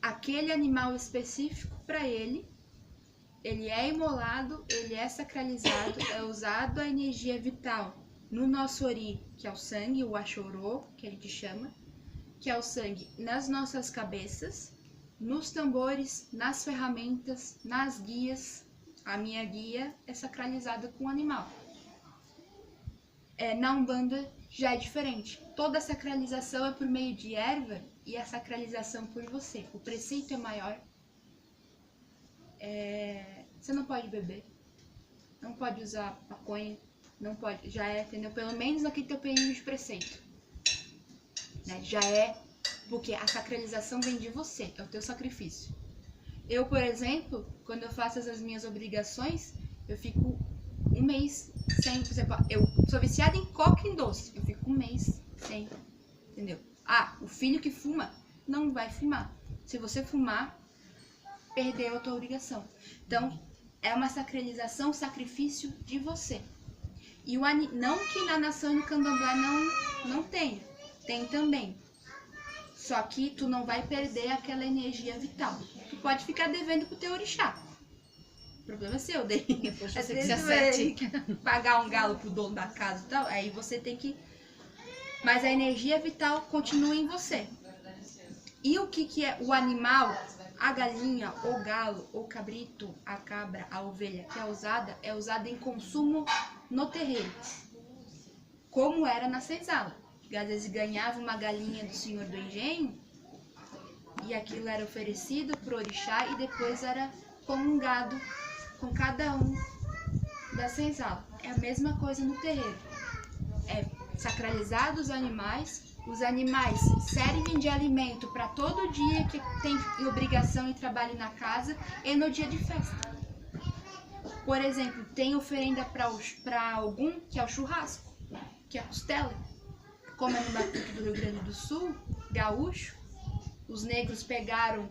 aquele animal específico para ele. Ele é imolado, ele é sacralizado, é usado a energia vital no nosso ori, que é o sangue, o achorô, que a gente chama, que é o sangue nas nossas cabeças, nos tambores, nas ferramentas, nas guias. A minha guia é sacralizada com o animal. Na Umbanda já é diferente. Toda a sacralização é por meio de erva e a sacralização por você. O preceito é maior. Você não pode beber, não pode usar maconha, não pode, já é, entendeu? Pelo menos naquele teu período de preceito, né? Já é, porque a sacralização vem de você, é o teu sacrifício. Eu, por exemplo, quando eu faço as minhas obrigações, eu fico um mês sem, por exemplo, eu sou viciada em coca e em doce, eu fico um mês sem, entendeu? O filho que fuma não vai fumar. Se você fumar, perdeu a tua obrigação. Então, é uma sacralização, sacrifício de você. E não que na nação e no candomblé não tenha, tem também. Só que tu não vai perder aquela energia vital. Tu pode ficar devendo pro teu orixá. O problema é seu, daí. Depois Às você que vezes se vai acerte. pagar um galo pro dono da casa e tal, aí você tem que... Mas a energia vital continua em você. E o que é o animal? A galinha, o galo, o cabrito, a cabra, a ovelha que é usada em consumo no terreiro. Como era na senzala. Às vezes ganhava uma galinha do senhor do engenho e aquilo era oferecido pro orixá e depois era comungado com cada um da senzala. É a mesma coisa no terreiro. É sacralizado os animais servem de alimento para todo dia que tem obrigação e trabalho na casa e no dia de festa. Por exemplo, tem oferenda para algum, que é o churrasco, que é a costela. Como é no Batuque do Rio Grande do Sul, gaúcho, os negros pegaram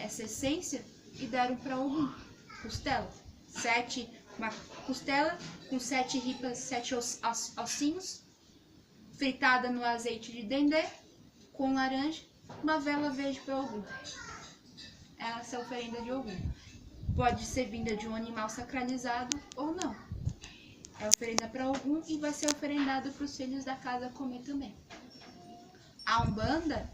essa essência e deram para algum, costela. Uma costela com 7 ripas, 7 ossinhos, fritada no azeite de dendê, com laranja, uma vela verde para algum. Essa é a oferenda de algum. Pode ser vinda de um animal sacralizado ou não. É oferenda para algum e vai ser oferendado para os filhos da casa comer também. A Umbanda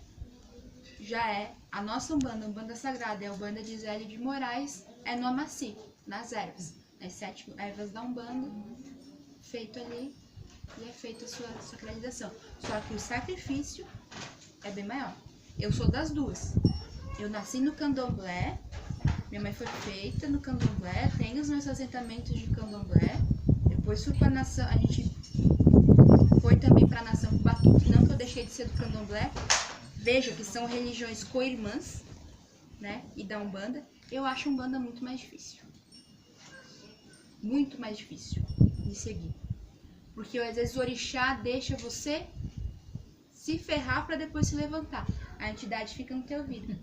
já é, a nossa Umbanda, a Umbanda Sagrada, é a Umbanda de Zélio de Moraes, é no Amaci, nas ervas. As 7 ervas da Umbanda, feito ali, e é feita a sua sacralização. Só que o sacrifício é bem maior. Eu sou das duas. Eu nasci no candomblé, minha mãe foi feita no candomblé, tenho os meus assentamentos de candomblé, depois fui pra nação, a gente foi também pra nação Batuque, não que eu deixei de ser do candomblé. Veja que são religiões co-irmãs, né, e da Umbanda. Eu acho a Umbanda muito mais difícil. Muito mais difícil de seguir. Porque às vezes o orixá deixa você se ferrar para depois se levantar. A entidade fica no teu ouvido.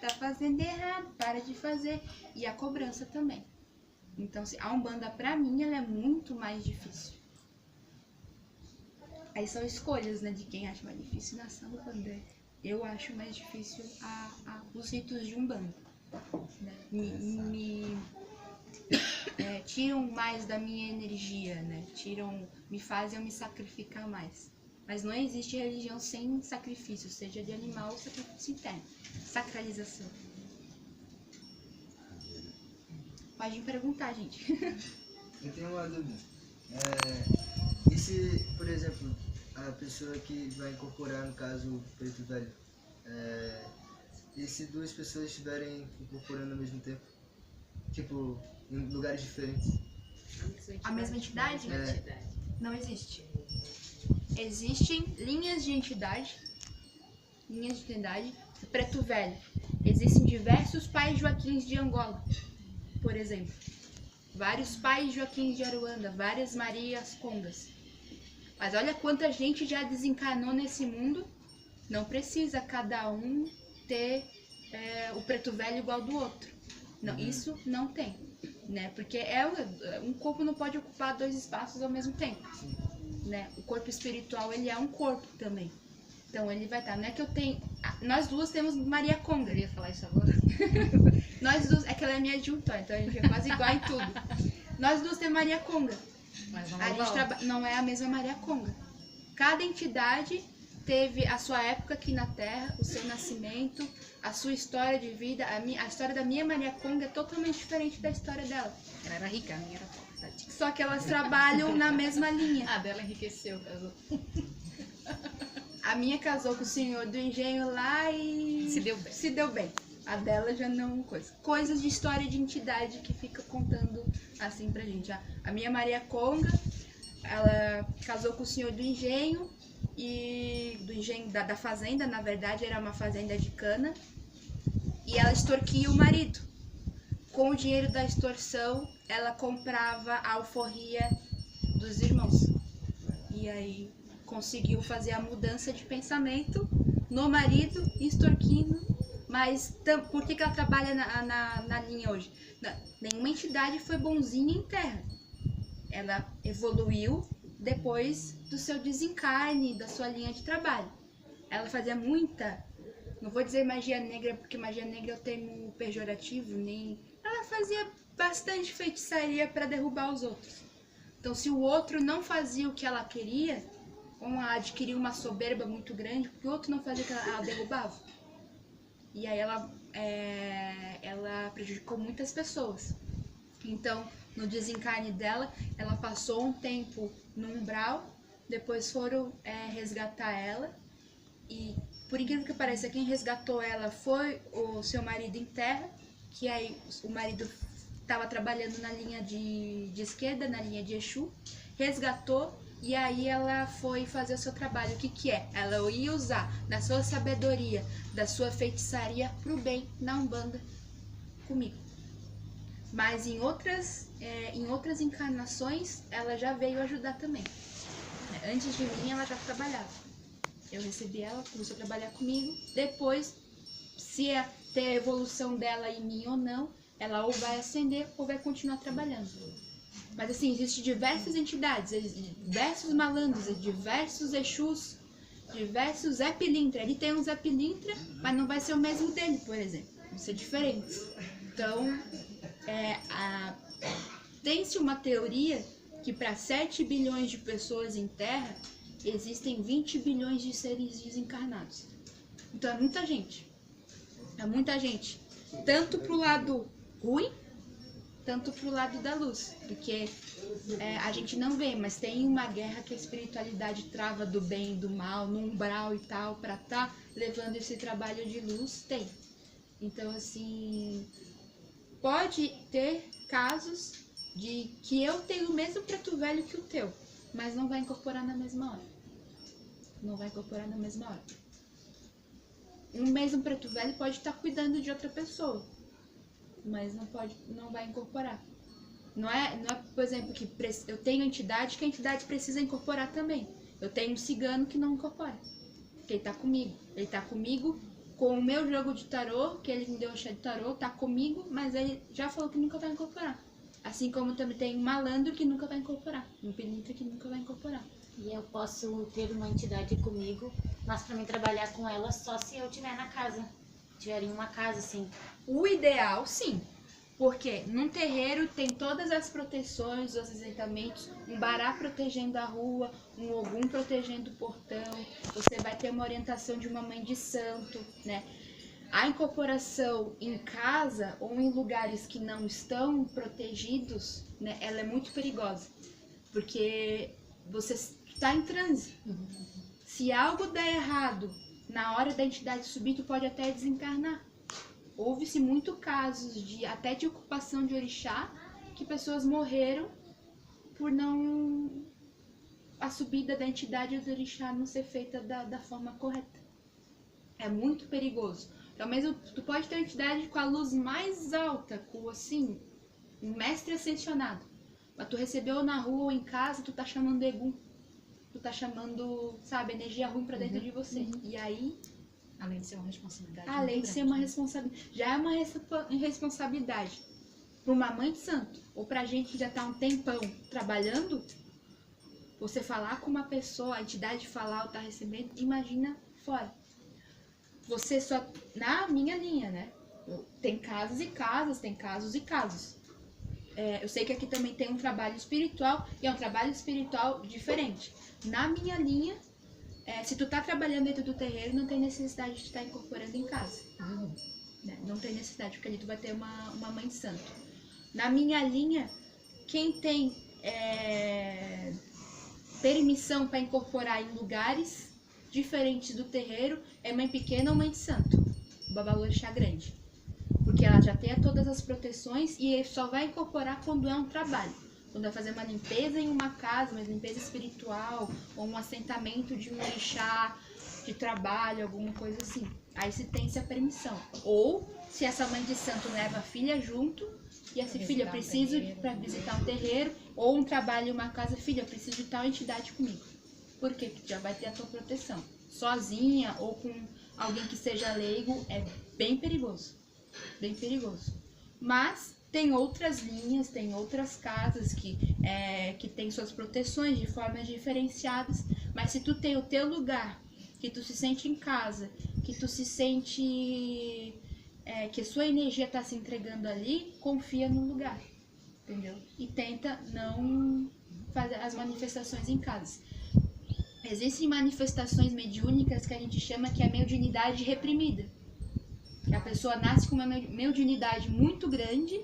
tá fazendo errado, para de fazer. E a cobrança também. Então, assim, a Umbanda, pra mim, ela é muito mais difícil. Aí são escolhas, né, de quem acha mais difícil na Umbanda. Eu acho mais difícil os ritos de Umbanda. Né? Tiram mais da minha energia, né? Me fazem eu me sacrificar mais. Mas não existe religião sem sacrifício, seja de animal ou sacrifício interno. Sacralização. Pode me perguntar, gente. Eu tenho uma dúvida. E se, por exemplo, a pessoa que vai incorporar, no caso, o preto velho, e se duas pessoas estiverem incorporando ao mesmo tempo? Tipo, em lugares diferentes? A mesma entidade? É. Não existe. Existem linhas de entidade. Preto velho. Existem diversos pais Joaquins de Angola, por exemplo. Vários pais Joaquins de Aruanda, várias Marias Congas. Mas olha quanta gente já desencarnou nesse mundo. Não precisa cada um ter o preto velho igual do outro. Não, isso não tem, né? Porque um corpo não pode ocupar dois espaços ao mesmo tempo, né? O corpo espiritual, ele é um corpo também. Então ele vai estar, não é que eu tenho... Nós duas temos Maria Conga. Eu ia falar isso agora. Nós duas, é que ela é minha adjuntora, então a gente é quase igual em tudo. Nós duas temos Maria Conga. Mas não A é gente não é a mesma Maria Conga. Cada entidade teve a sua época aqui na Terra, o seu nascimento, a sua história de vida. A história da minha Maria Conga é totalmente diferente da história dela. Ela era rica, a minha era pobre, tadinha. Só que elas trabalham na mesma linha. A dela enriqueceu, casou. A minha casou com o senhor do engenho lá e... Se deu bem. A dela já não coisa. Coisas de história de entidade que fica contando assim pra gente. A minha Maria Conga, ela casou com o senhor do engenho e do engenho da fazenda, na verdade era uma fazenda de cana, e ela extorquia o marido. Com o dinheiro da extorsão, ela comprava a alforria dos irmãos. E aí conseguiu fazer a mudança de pensamento no marido, extorquindo. Mas por que ela trabalha na linha hoje? Nenhuma entidade foi bonzinha em terra. Ela evoluiu depois do seu desencarne, da sua linha de trabalho. Ela fazia muita, não vou dizer magia negra, porque magia negra é o termo pejorativo, nem... Ela fazia bastante feitiçaria para derrubar os outros. Então, se o outro não fazia o que ela queria, ou ela adquiria uma soberba muito grande, porque o outro não fazia o que ela derrubava. E aí ela prejudicou muitas pessoas. Então, no desencarne dela, ela passou um tempo no umbral, depois foram resgatar ela. E, por incrível que pareça, quem resgatou ela foi o seu marido em terra, que aí o marido estava trabalhando na linha de esquerda, na linha de Exu, resgatou. E aí ela foi fazer o seu trabalho. O que é? Ela ia usar da sua sabedoria, da sua feitiçaria pro bem na Umbanda comigo. Mas em outras encarnações, ela já veio ajudar também. Antes de mim, ela já trabalhava. Eu recebi ela, começou a trabalhar comigo. Depois, se ter a evolução dela em mim ou não, ela ou vai ascender ou vai continuar trabalhando. Mas assim, existem diversas entidades, diversos malandros, diversos Exus, diversos Zé Pilintra. Ele tem um Zé Pilintra, mas não vai ser o mesmo dele, por exemplo. Vão ser diferentes. Então, tem-se uma teoria que para 7 bilhões de pessoas em Terra, existem 20 bilhões de seres desencarnados. Então é muita gente. É muita gente. Tanto pro lado ruim, tanto pro lado da luz, porque a gente não vê, mas tem uma guerra que a espiritualidade trava do bem e do mal, no umbral e tal, pra tá levando esse trabalho de luz, tem. Então, assim, pode ter casos de que eu tenho o mesmo preto velho que o teu, mas não vai incorporar na mesma hora. Não vai incorporar na mesma hora. Um mesmo preto velho pode estar cuidando de outra pessoa, mas não vai incorporar. Não é, por exemplo, que eu tenho entidade que a entidade precisa incorporar também. Eu tenho um cigano que não incorpora, porque ele tá comigo. Ele tá comigo com o meu jogo de tarô, que ele me deu o chá de tarô, tá comigo, mas ele já falou que nunca vai incorporar. Assim como também tem um malandro que nunca vai incorporar, um pilintra que nunca vai incorporar. E eu posso ter uma entidade comigo, mas pra mim trabalhar com ela só se eu estiver na casa. Tiver em uma casa, assim. O ideal, sim. Porque num terreiro tem todas as proteções, os assentamentos, um bará protegendo a rua, um ogum protegendo o portão, você vai ter uma orientação de uma mãe de santo, né? A incorporação em casa ou em lugares que não estão protegidos, né, ela é muito perigosa. Porque você está em transe. Se algo der errado na hora da entidade subir, tu pode até desencarnar. Houve-se muito casos até de ocupação de orixá, que pessoas morreram por não... a subida da entidade do orixá não ser feita da forma correta. É muito perigoso. Então mesmo tu pode ter uma entidade com a luz mais alta, com assim, um mestre ascensionado. Mas tu recebeu na rua ou em casa, tu tá chamando Egum. Tu tá chamando, sabe, energia ruim pra dentro de você. E aí... Além de ser uma responsabilidade. Além muito de ser grande, uma né? responsabilidade, já é uma responsabilidade para uma mãe de santo ou para gente que já está um tempão trabalhando. Você falar com uma pessoa, a entidade falar ou tá recebendo, imagina fora. Você só na minha linha, né? Tem casos e casos, tem casos e casos. Eu sei que aqui também tem um trabalho espiritual e é um trabalho espiritual diferente. Na minha linha, se tu tá trabalhando dentro do terreiro, não tem necessidade de estar incorporando em casa. Né? Não tem necessidade, porque ali tu vai ter uma mãe de santo. Na minha linha, quem tem permissão para incorporar em lugares diferentes do terreiro é mãe pequena ou mãe de santo, o babalorixá grande. Porque ela já tem todas as proteções e ele só vai incorporar quando é um trabalho. Quando vai fazer uma limpeza em uma casa, uma limpeza espiritual, ou um assentamento de um orixá, de trabalho, alguma coisa assim. Aí se tem essa permissão. Ou se essa mãe de santo leva a filha junto, e essa filha, eu preciso para visitar um terreiro, ou um trabalho em uma casa, filha, eu preciso de tal entidade comigo. Porque tu já vai ter a tua proteção. Sozinha ou com alguém que seja leigo, é bem perigoso. Bem perigoso. Mas tem outras linhas, tem outras casas que tem suas proteções de formas diferenciadas, mas se tu tem o teu lugar, que tu se sente em casa, que tu se sente que a sua energia está se entregando ali, confia no lugar, entendeu? E tenta não fazer as manifestações em casa. Existem manifestações mediúnicas que a gente chama que é mediunidade reprimida. Que a pessoa nasce com uma mediunidade muito grande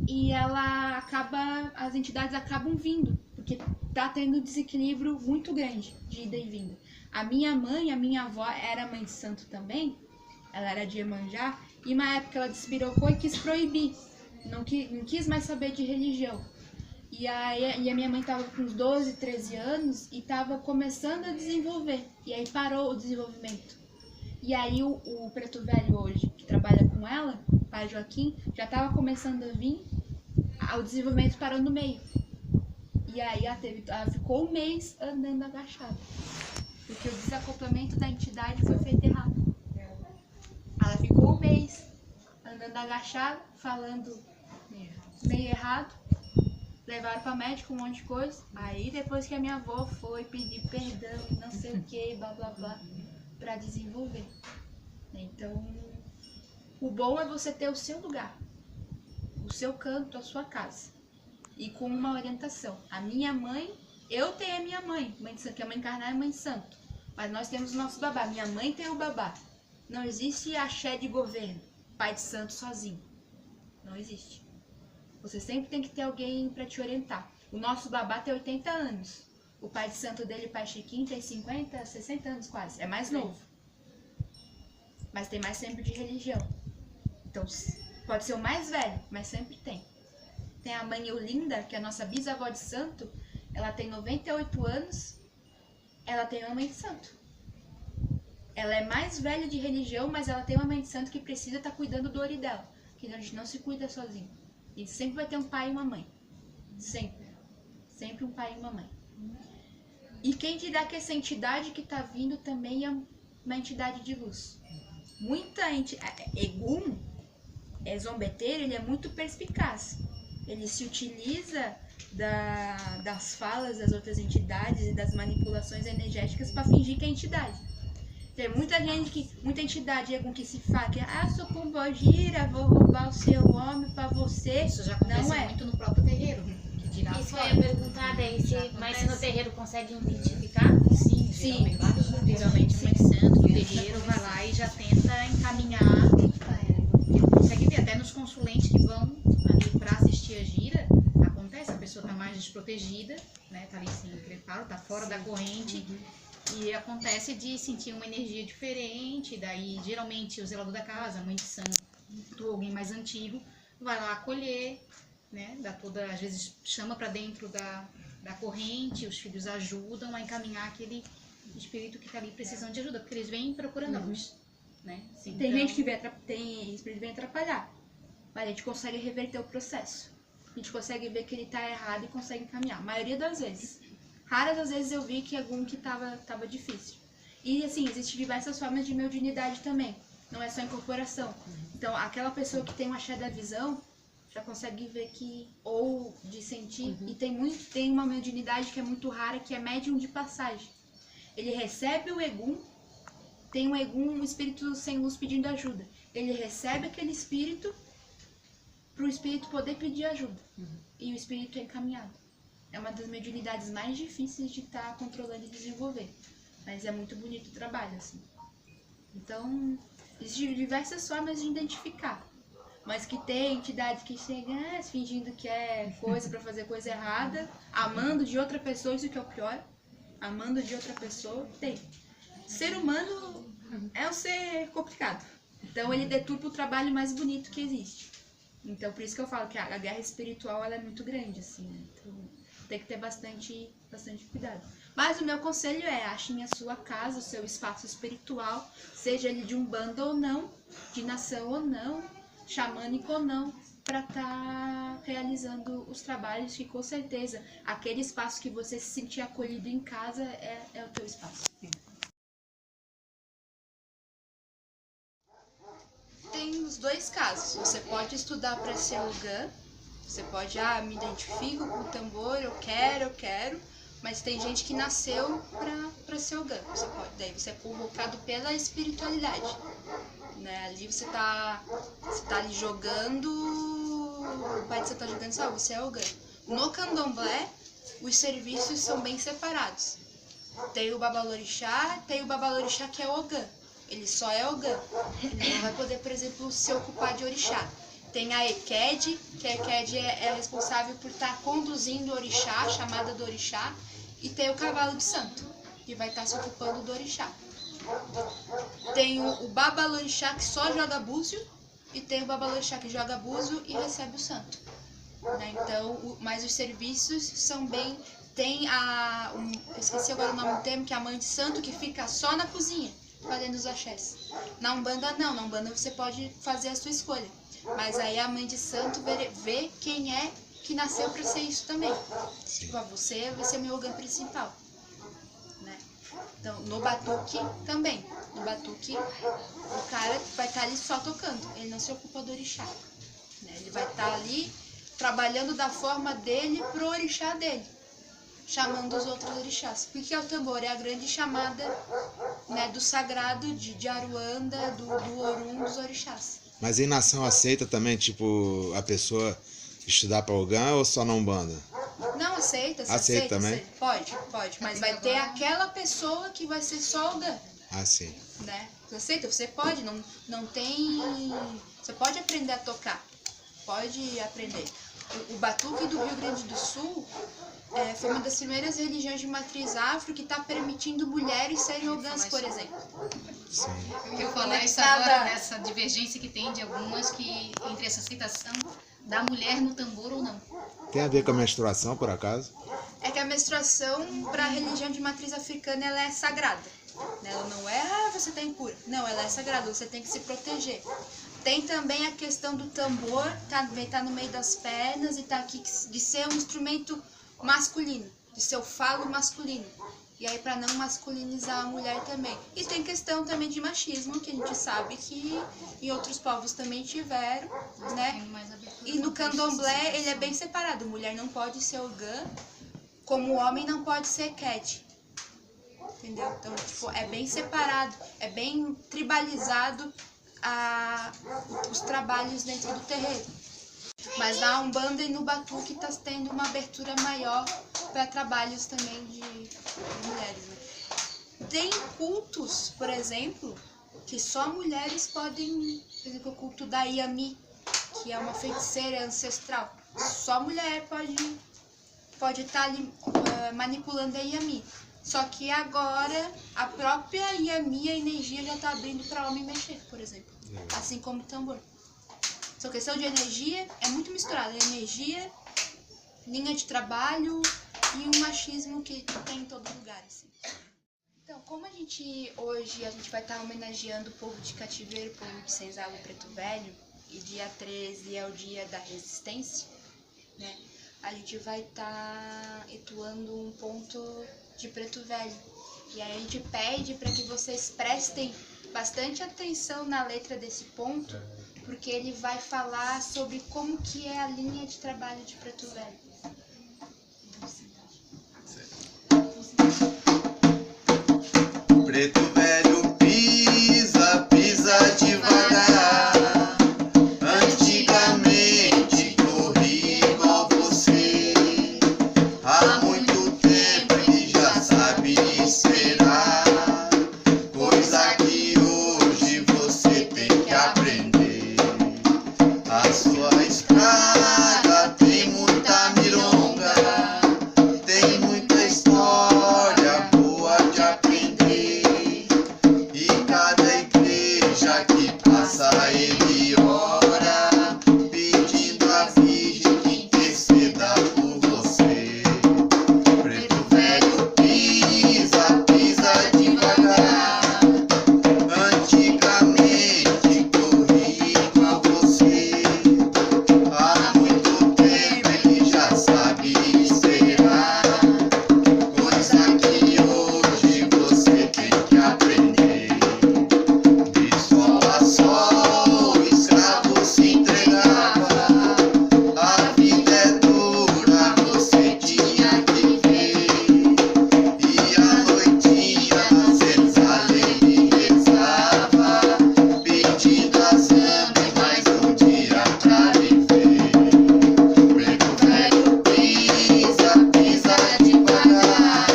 e as entidades acabam vindo, porque tá tendo desequilíbrio muito grande de ida e vinda. A minha mãe, a minha avó era mãe de santo também, ela era de Iemanjá, e uma época ela despirocou e quis proibir, não quis mais saber de religião. E a minha mãe tava com uns 12, 13 anos e tava começando a desenvolver, e aí parou o desenvolvimento. E aí o preto velho hoje, que trabalha com ela, o pai Joaquim, já estava começando a vir, o desenvolvimento parou no meio. E aí ela ficou um mês andando agachada. Porque o desacoplamento da entidade foi feito errado. Ela ficou um mês andando agachada, falando meio errado. Levaram pra médico um monte de coisa. Aí depois que a minha avó foi pedir perdão e não sei o que, blá blá blá, para desenvolver. Então, o bom é você ter o seu lugar, o seu canto, a sua casa, e com uma orientação. A minha mãe, eu tenho a minha mãe de santo, que a mãe encarnada é mãe de santo, mas nós temos o nosso babá. Minha mãe tem o babá. Não existe axé de governo, pai de santo sozinho. Não existe. Você sempre tem que ter alguém para te orientar. O nosso babá tem 80 anos. O pai de santo dele, o pai Chiquinho, tem 50, 60 anos quase. É mais novo. Mas tem mais tempo de religião. Então, pode ser o mais velho, mas sempre tem. Tem a mãe Eulinda, que é a nossa bisavó de santo. Ela tem 98 anos. Ela tem uma mãe de santo. Ela é mais velha de religião, mas ela tem uma mãe de santo que precisa estar cuidando do ori dela. Que a gente não se cuida sozinho. E sempre vai ter um pai e uma mãe. Sempre. Sempre um pai e uma mãe. E quem te dá que essa entidade que está vindo também é uma entidade de luz. Egum, zombeteiro, ele é muito perspicaz. Ele se utiliza das falas das outras entidades e das manipulações energéticas para fingir que é entidade. Tem muita entidade Egum que se fala que sou pombogira, vou roubar o seu homem para você. Isso já acontece Não é. muito no próprio terreiro. Que dirá Isso que eu fora. ia perguntar, daí, mas se no terreiro consegue identificar? Sim, Sim. geralmente o mãe de santo do terreiro vai lá e já tenta encaminhar. Consegue ver, até nos consulentes que vão ali para assistir a gira, acontece, a pessoa tá mais desprotegida, né? Tá ali sem preparo, tá fora da corrente. E acontece de sentir uma energia diferente, daí geralmente o zelador da casa, a mãe de santo, ou alguém mais antigo, vai lá acolher, né? Dá toda, às vezes chama para dentro da corrente, os filhos ajudam a encaminhar aquele espírito que tá ali precisando de ajuda, porque eles vêm procurando a luz, né? Assim, Tem então, gente que tem espírito que vem atrapalhar, mas a gente consegue reverter o processo. A gente consegue ver que ele tá errado e consegue encaminhar. A maioria das vezes. Raras as vezes eu vi que algum que tava difícil. E assim, existem diversas formas de mediunidade também. Não é só incorporação. Então, aquela pessoa que tem um axé da visão, já consegue ver que, ou de sentir, e tem uma mediunidade que é muito rara, que é médium de passagem. Ele recebe o Egum, tem um Egum, um espírito sem luz pedindo ajuda. Ele recebe aquele espírito para o espírito poder pedir ajuda. E o espírito é encaminhado. É uma das mediunidades mais difíceis de estar controlando e desenvolver. Mas é muito bonito o trabalho, assim. Então, existem diversas formas de identificar. Mas que tem entidades que chegam fingindo que é coisa para fazer coisa errada, amando de outra pessoa, isso que é o pior. Amando de outra pessoa, tem. Ser humano é um ser complicado. Então, ele deturpa o trabalho mais bonito que existe. Então, por isso que eu falo que a guerra espiritual ela é muito grande, assim, né? Então, tem que ter bastante cuidado. Mas o meu conselho é, achem a sua casa, o seu espaço espiritual, seja ele de umbanda ou não, de nação ou não, xamânico ou não, para estar realizando os trabalhos que com certeza aquele espaço que você se sentir acolhido em casa é o teu espaço. Tem os dois casos. Você pode estudar para ser Ogã. Você pode, me identifico com o tambor, eu quero, mas tem gente que nasceu pra ser Ogã. Daí você é convocado pela espiritualidade, né? Ali você tá ali jogando, o pai de você tá jogando, sabe? Você é Ogã. No candomblé, os serviços são bem separados. Tem o babalorixá, tem o babalorixá que é Ogã. Ele só é Ogã. Ele não vai poder, por exemplo, se ocupar de orixá. Tem a Eked, que a Eked é responsável por estar conduzindo o orixá, a chamada do orixá. E tem o cavalo de santo, que vai estar se ocupando do orixá. Tem o babalorixá, que só joga búzio. E tem o babalorixá, que joga búzio e recebe o santo. Né? Então, mas os serviços são bem... Tem eu esqueci agora o nome do termo, que é a mãe de santo, que fica só na cozinha, fazendo os axés. Na Umbanda não, na Umbanda você pode fazer a sua escolha. Mas aí a mãe de santo vê quem é que nasceu para ser isso também. Tipo, você vai ser meu Ogã principal. Né? Então, no batuque também. No batuque, o cara vai estar ali só tocando. Ele não se ocupa do orixá. Né? Ele vai estar ali trabalhando da forma dele pro orixá dele. Chamando os outros orixás. Porque o tambor é a grande chamada, né, do sagrado de Aruanda, do Orum, dos orixás. Mas em nação aceita também, tipo, a pessoa estudar para Ogã ou só na Umbanda? Não, aceita também? Pode. Mas vai ter aquela pessoa que vai ser só Ogã. Ah, sim. Né? Você aceita? Você pode, não tem... Você pode aprender a tocar. Pode aprender. O batuque do Rio Grande do Sul foi uma das primeiras religiões de matriz afro que está permitindo mulheres serem Ogãs, por exemplo. Sim. Eu quero falar isso agora, dessa divergência que tem de algumas que entre essa aceitação da mulher no tambor ou não. Tem a ver com a menstruação, por acaso? É que a menstruação, para a religião de matriz africana, ela é sagrada. Ela não é, você está impura. Não, ela é sagrada, você tem que se proteger. Tem também a questão do tambor, tá no meio das pernas e tá aqui de ser um instrumento masculino, de ser o falo masculino. E aí para não masculinizar a mulher também. E tem questão também de machismo, que a gente sabe que em outros povos também tiveram, né? E no candomblé ele é bem separado. Mulher não pode ser ogã, como o homem não pode ser cat. Entendeu? Então, tipo, é bem separado, é bem tribalizado os trabalhos dentro do terreiro. Mas na Umbanda e no Batuque está tendo uma abertura maior para trabalhos também de mulheres. Né? Tem cultos, por exemplo, que só mulheres podem, por exemplo, o culto da Yami, que é uma feiticeira ancestral. Só mulher pode estar ali manipulando a Yami. Só que agora a própria Yami, a energia já está abrindo para homem mexer, por exemplo. Assim como o tambor. Essa questão de energia é muito misturada. Energia, linha de trabalho e o machismo que tem em todo lugar. Assim. Então, como hoje a gente vai estar homenageando o povo de Cativeiro, o povo de Senzala e Preto Velho, e dia 13 é o dia da resistência, né? A gente vai estar entoando um ponto de Preto Velho. E aí a gente pede para que vocês prestem bastante atenção na letra desse ponto, porque ele vai falar sobre como que é a linha de trabalho de Preto Velho. Preto velho pisa, pisa devagar. Antigamente corri igual você. Há muito tempo ele já sabe esperar. Coisa que hoje você tem que aprender. A sua estrada tem muita milonga, tem muita história boa de aprender. E cada igreja que passa ele ora, pedindo a Virgem que interceda por você. Preto velho pisa, pisa devagar. Antigamente corri igual você. Há muito tempo ele já sabe esperar. Coisa que hoje você tem que aprender. De sol a sol, escravo se entregava. A vida é dura, você tinha que ver. E a noitinha na senzala ele rezava, pedindo a samba e mais um dia pra viver. Preto velho pisa, pisa devagar.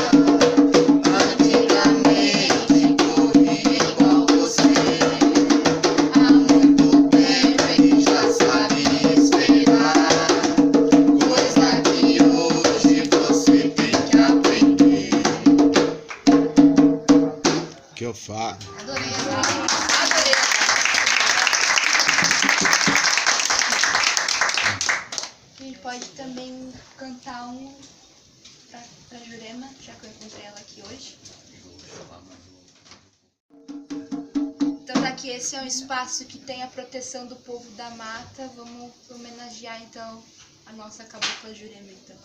Antigamente corri igual você. Há muito tempo ele já sabe esperar. Coisa que hoje você tem que aprender. Que eu falo. Adorei. Adorei. A gente pode também cantar um pra Jurema, já que eu encontrei ela aqui hoje. Então, já que esse é um espaço que tem a proteção do povo da mata, vamos homenagear então a nossa cabocla Jurema, então.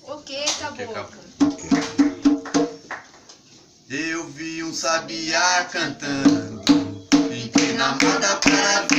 Ok, cabocla. Eu vi um sabiá cantando, entrei na moda para ver.